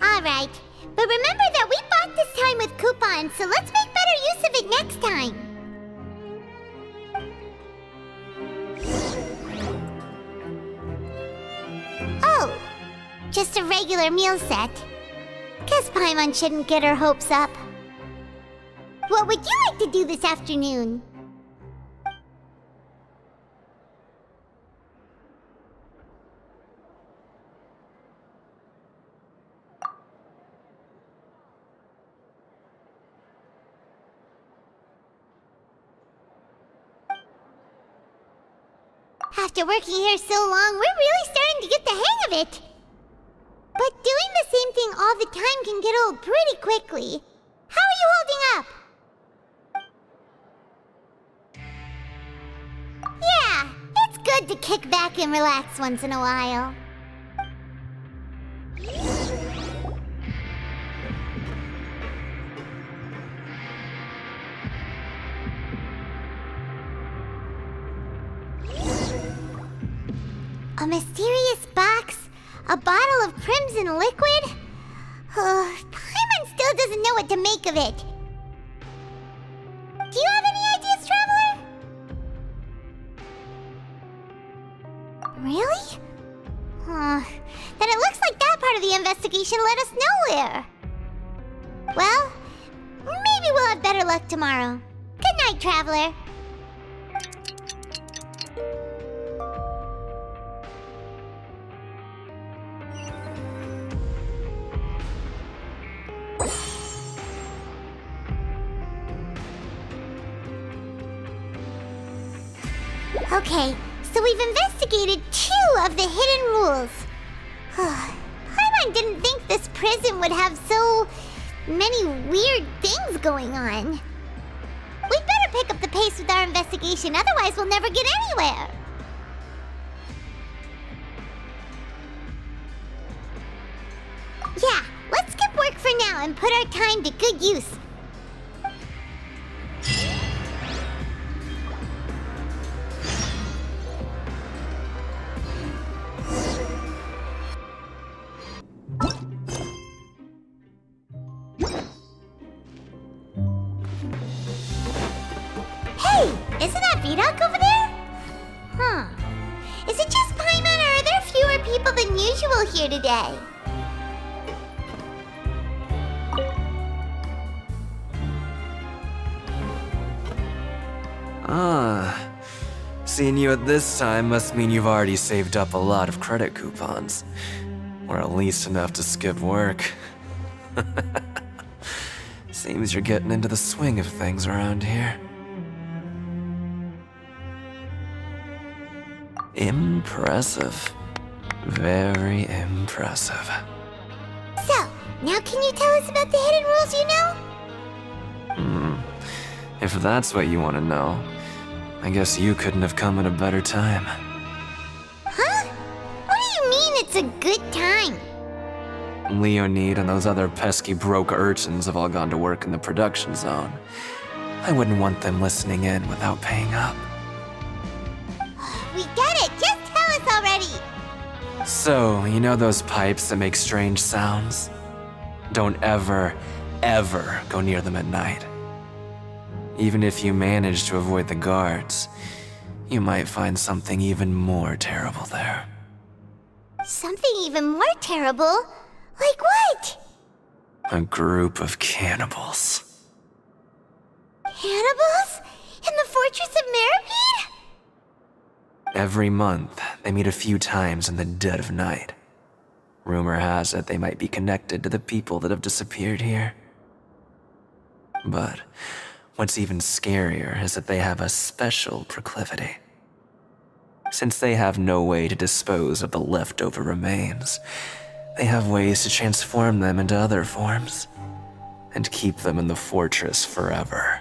Alright, but remember that we bought this time with coupons, so let's make better use of it next time. Oh, just a regular meal set. Guess Paimon shouldn't get her hopes up. What would you like to do this afternoon? After working here so long, we're really starting to get the hang of it. But doing the same thing all the time can get old pretty quickly. How are you holding up? Yeah, it's good to kick back and relax once in a while. A mysterious box? A bottle of crimson liquid? Paimon still doesn't know what to make of it. Do you have any ideas, Traveler? Really? Then it looks like that part of the investigation led us nowhere. Well, maybe we'll have better luck tomorrow. Good night, Traveler. Okay, so we've investigated 2 of the hidden rules. Paimon didn't think this prison would have so many weird things going on. We'd better pick up the pace with our investigation, otherwise we'll never get anywhere. Yeah, let's skip work for now and put our time to good use. Hey, isn't that Vidoc over there? Is it just Paimon, or are there fewer people than usual here today? Ah, seeing you at this time must mean you've already saved up a lot of credit coupons. Or at least enough to skip work. Seems you're getting into the swing of things around here. Impressive. Very impressive. So, now can you tell us about the hidden rules you know? If that's what you want to know, I guess you couldn't have come at a better time. Huh? What do you mean it's a good time? Leonid and those other pesky broke urchins have all gone to work in the production zone. I wouldn't want them listening in without paying up. We get it! Just tell us already! So, you know those pipes that make strange sounds? Don't ever, ever go near them at night. Even if you manage to avoid the guards, you might find something even more terrible there. Something even more terrible? Like what? A group of cannibals. Cannibals? In the fortress of Meropide? Every month, they meet a few times in the dead of night. Rumor has it they might be connected to the people that have disappeared here. But what's even scarier is that they have a special proclivity. Since they have no way to dispose of the leftover remains, they have ways to transform them into other forms and keep them in the fortress forever.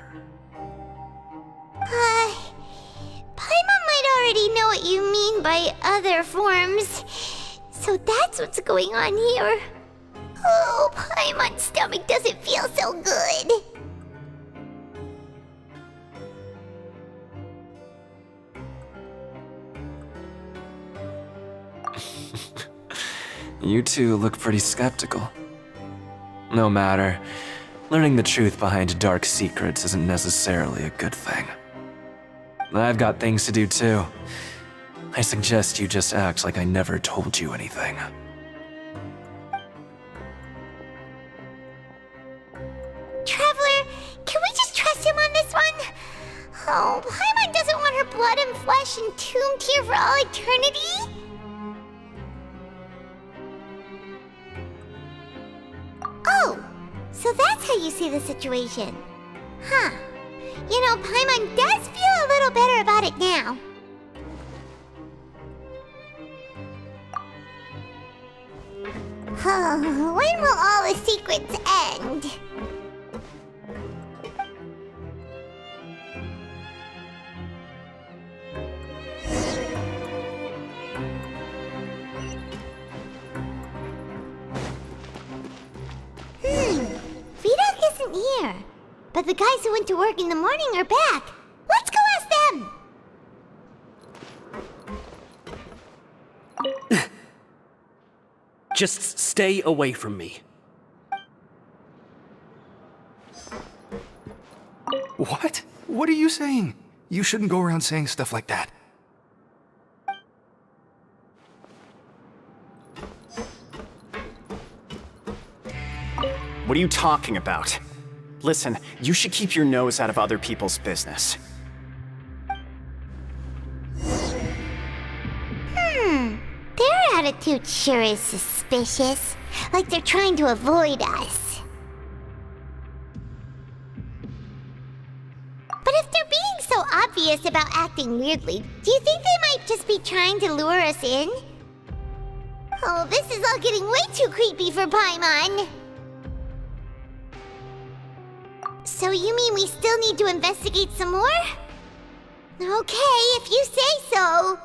Paimon might already know what you mean by other forms. So that's what's going on here. Oh, Paimon's stomach doesn't feel so good. You two look pretty skeptical. No matter, learning the truth behind dark secrets isn't necessarily a good thing. I've got things to do too. I suggest you just act like I never told you anything. Traveler, can we just trust him on this one? Oh, Paimon doesn't want her blood and flesh entombed here for all eternity? Oh, so that's how you see the situation. Huh. You know, Paimon does feel a little better about it now. When will all the secrets end? Vidok isn't here. But the guys who went to work in the morning are back. Let's go ask them! Just stay away from me. What? What are you saying? You shouldn't go around saying stuff like that. What are you talking about? Listen, you should keep your nose out of other people's business. Their attitude sure is suspicious. Like they're trying to avoid us. But if they're being so obvious about acting weirdly, do you think they might just be trying to lure us in? Oh, this is all getting way too creepy for Paimon. So you mean we still need to investigate some more? Okay, if you say so.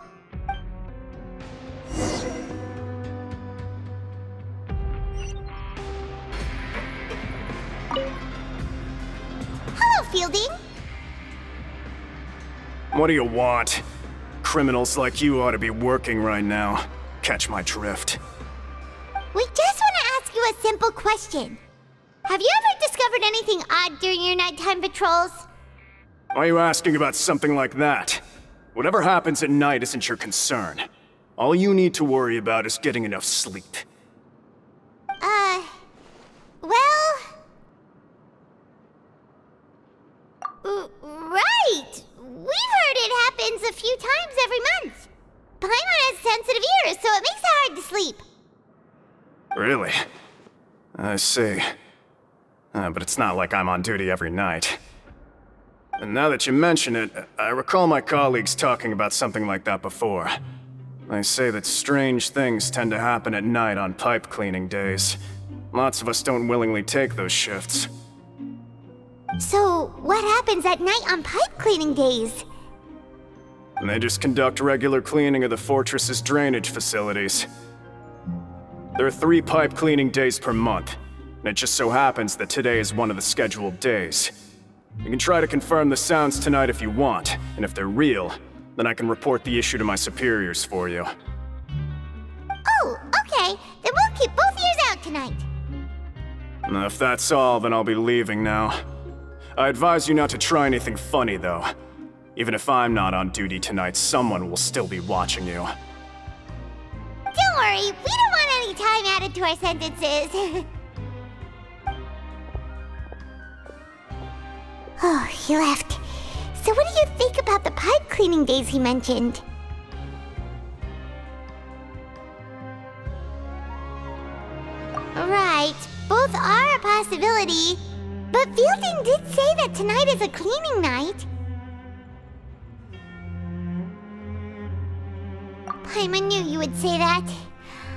Hello, Fielding. What do you want? Criminals like you ought to be working right now. Catch my drift. We just want to ask you a simple question. Have you ever discovered anything odd during your nighttime patrols? Why are you asking about something like that? Whatever happens at night isn't your concern. All you need to worry about is getting enough sleep. Right! We few times every month. Paimon has sensitive ears, so it makes it hard to sleep. Really? I see. But it's not like I'm on duty every night. And now that you mention it, I recall my colleagues talking about something like that before. They say that strange things tend to happen at night on pipe cleaning days. Lots of us don't willingly take those shifts. So, what happens at night on pipe cleaning days? And they just conduct regular cleaning of the fortress's drainage facilities. There are 3 pipe cleaning days per month, and it just so happens that today is one of the scheduled days. You can try to confirm the sounds tonight if you want, and if they're real, then I can report the issue to my superiors for you. Oh, okay. Then we'll keep both ears out tonight. And if that's all, then I'll be leaving now. I advise you not to try anything funny, though. Even if I'm not on duty tonight, someone will still be watching you. Don't worry, we don't want any time added to our sentences. Oh, he left. So what do you think about the pipe cleaning days he mentioned? Right, both are a possibility. But Fielding did say that tonight is a cleaning night. Paimon knew you would say that.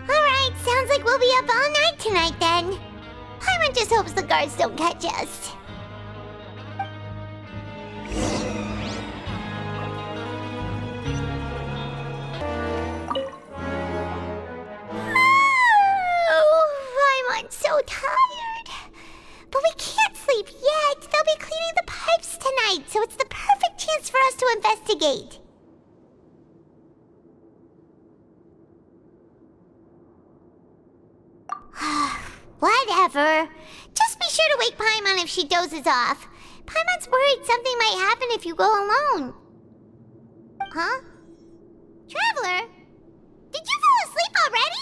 Alright, sounds like we'll be up all night tonight then. Paimon just hopes the guards don't catch us. Oh, I'm so tired. But we can't sleep yet. They'll be cleaning the pipes tonight, so it's the perfect chance for us to investigate. Whatever. Just be sure to wake Paimon if she dozes off. Paimon's worried something might happen if you go alone. Huh? Traveler? Did you fall asleep already?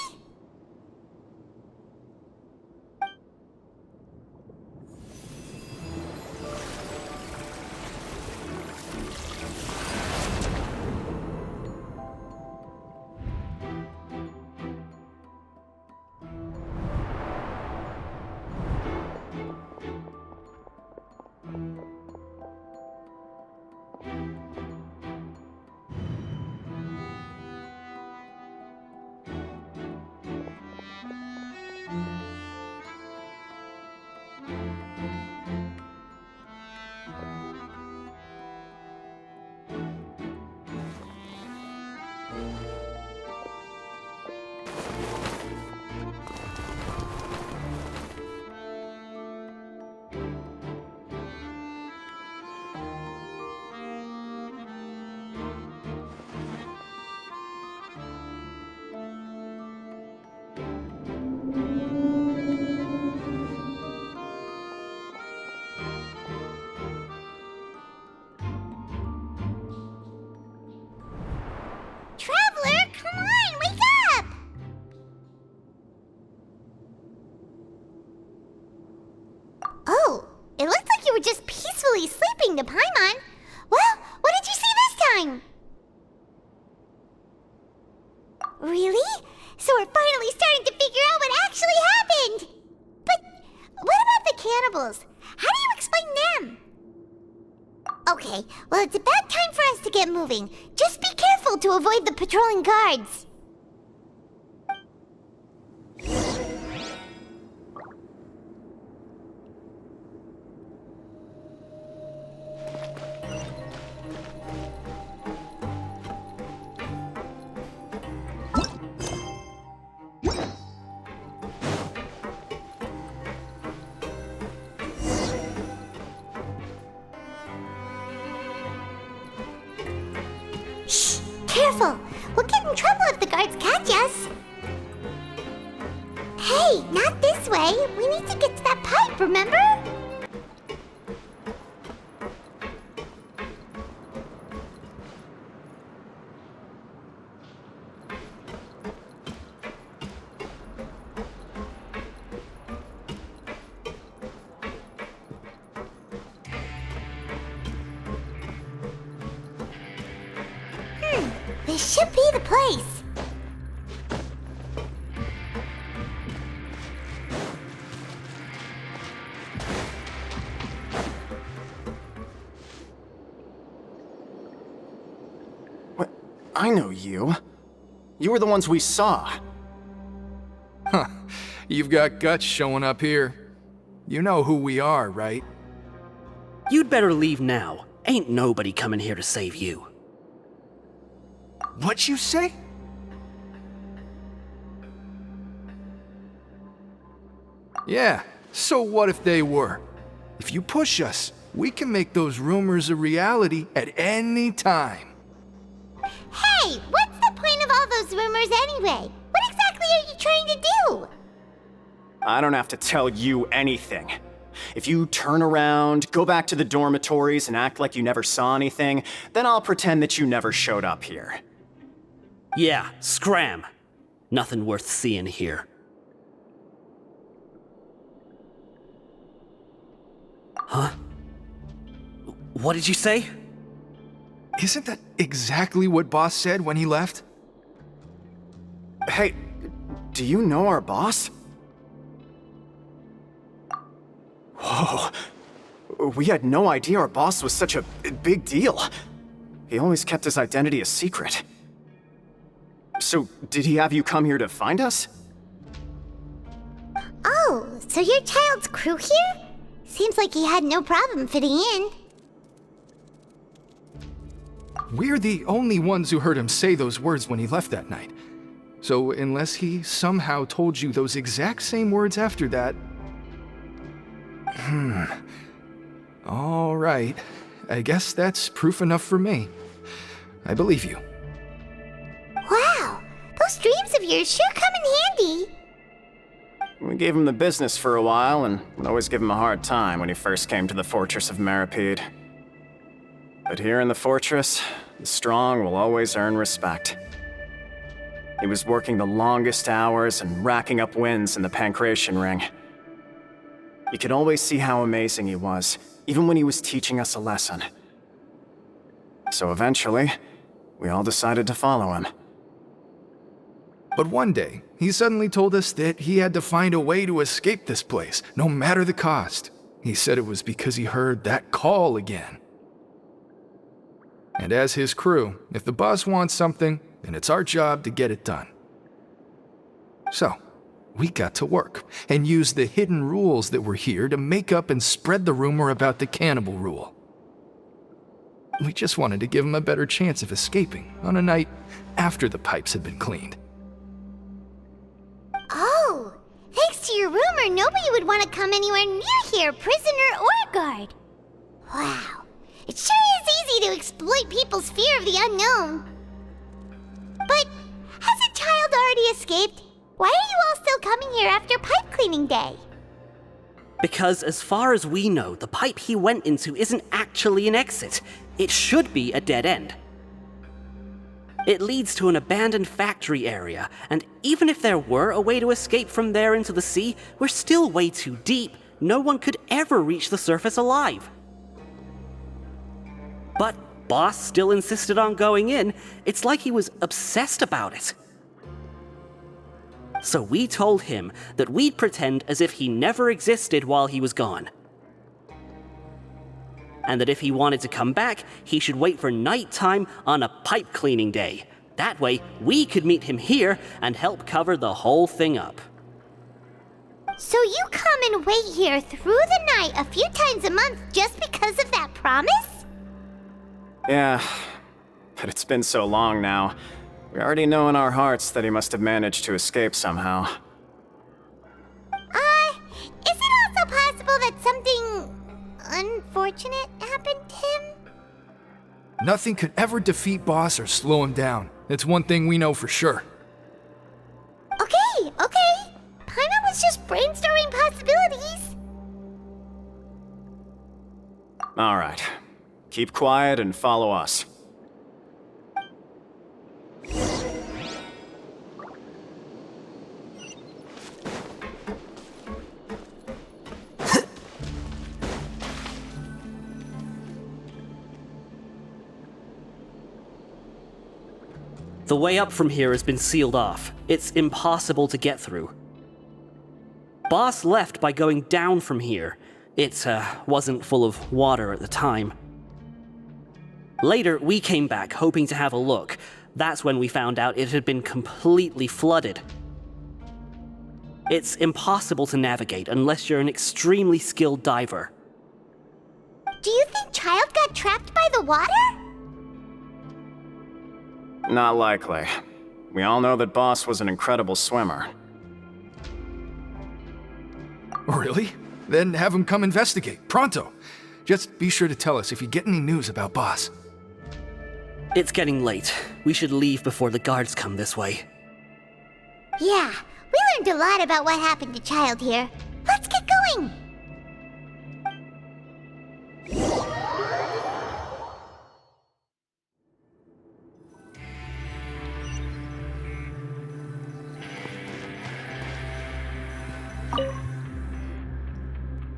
Traveler, come on, wake up! Oh, it looked like you were just peacefully sleeping to Paimon. Well, what did you see this time? Really? So we're finally starting to figure out what actually happened! But what about the cannibals? How do you explain them? Okay, well it's about time for us to get moving. Just be careful to avoid the patrolling guards. Shh! Careful! We'll get in trouble if the guards catch us! Hey, not this way! We need to get to that pipe, remember? This should be the place. What? I know you. You were the ones we saw. Huh. You've got guts showing up here. You know who we are, right? You'd better leave now. Ain't nobody coming here to save you. What'd you say? Yeah, so what if they were? If you push us, we can make those rumors a reality at any time. Hey, what's the point of all those rumors anyway? What exactly are you trying to do? I don't have to tell you anything. If you turn around, go back to the dormitories, and act like you never saw anything, then I'll pretend that you never showed up here. Yeah, scram. Nothing worth seeing here. Huh? What did you say? Isn't that exactly what Boss said when he left? Hey, do you know our boss? Whoa. We had no idea our boss was such a big deal. He always kept his identity a secret. So, did he have you come here to find us? Oh, so you're Child's crew here? Seems like he had no problem fitting in. We're the only ones who heard him say those words when he left that night. So unless he somehow told you those exact same words after that... All right. I guess that's proof enough for me. I believe you. Wow, those dreams of yours sure come in handy. We gave him the business for a while, and would always give him a hard time when he first came to the fortress of Meropide. But here in the fortress, the strong will always earn respect. He was working the longest hours and racking up wins in the Pancration Ring. You could always see how amazing he was, even when he was teaching us a lesson. So eventually, we all decided to follow him. But one day, he suddenly told us that he had to find a way to escape this place, no matter the cost. He said it was because he heard that call again. And as his crew, if the boss wants something, then it's our job to get it done. So, we got to work and used the hidden rules that were here to make up and spread the rumor about the cannibal rule. We just wanted to give him a better chance of escaping on a night after the pipes had been cleaned. Oh, thanks to your rumor, nobody would want to come anywhere near here, prisoner or guard. Wow, it sure is easy to exploit people's fear of the unknown. But has a child already escaped? Why are you all still coming here after pipe cleaning day? Because as far as we know, the pipe he went into isn't actually an exit. It should be a dead end. It leads to an abandoned factory area, and even if there were a way to escape from there into the sea, we're still way too deep. No one could ever reach the surface alive. But Boss still insisted on going in. It's like he was obsessed about it. So we told him that we'd pretend as if he never existed while he was gone. And that if he wanted to come back, he should wait for nighttime on a pipe cleaning day. That way, we could meet him here and help cover the whole thing up. So you come and wait here through the night a few times a month just because of that promise? Yeah, but it's been so long now. We already know in our hearts that he must have managed to escape somehow. Is it also possible that something unfortunate happened to him? Nothing could ever defeat Boss or slow him down. It's one thing we know for sure. Okay. Paimon was just brainstorming possibilities. All right. Keep quiet and follow us. The way up from here has been sealed off. It's impossible to get through. Boss left by going down from here. It wasn't full of water at the time. Later, we came back hoping to have a look. That's when we found out it had been completely flooded. It's impossible to navigate unless you're an extremely skilled diver. Do you think Child got trapped by the water? Not likely. We all know that Boss was an incredible swimmer. Really? Then have him come investigate, pronto. Just be sure to tell us if you get any news about Boss. It's getting late. We should leave before the guards come this way. Yeah, we learned a lot about what happened to Child here. Let's get going!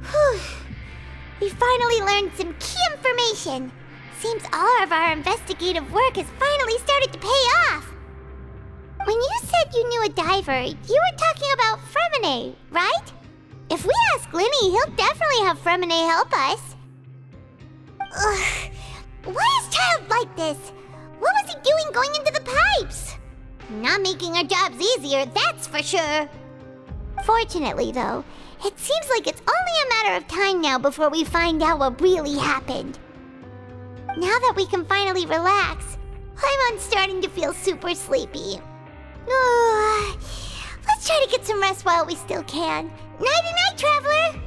Whew. We finally learned some key information. Seems all of our investigative work has finally started to pay off. When you said you knew a diver, you were talking about Fremine, right? If we ask Linny, he'll definitely have Fremine help us. Ugh. Why is Child like this? What was he doing going into the pipes? Not making our jobs easier, that's for sure. Fortunately, though, it seems like it's only a matter of time now before we find out what really happened. Now that we can finally relax, I'm starting to feel super sleepy. Let's try to get some rest while we still can. Nighty-night, traveler!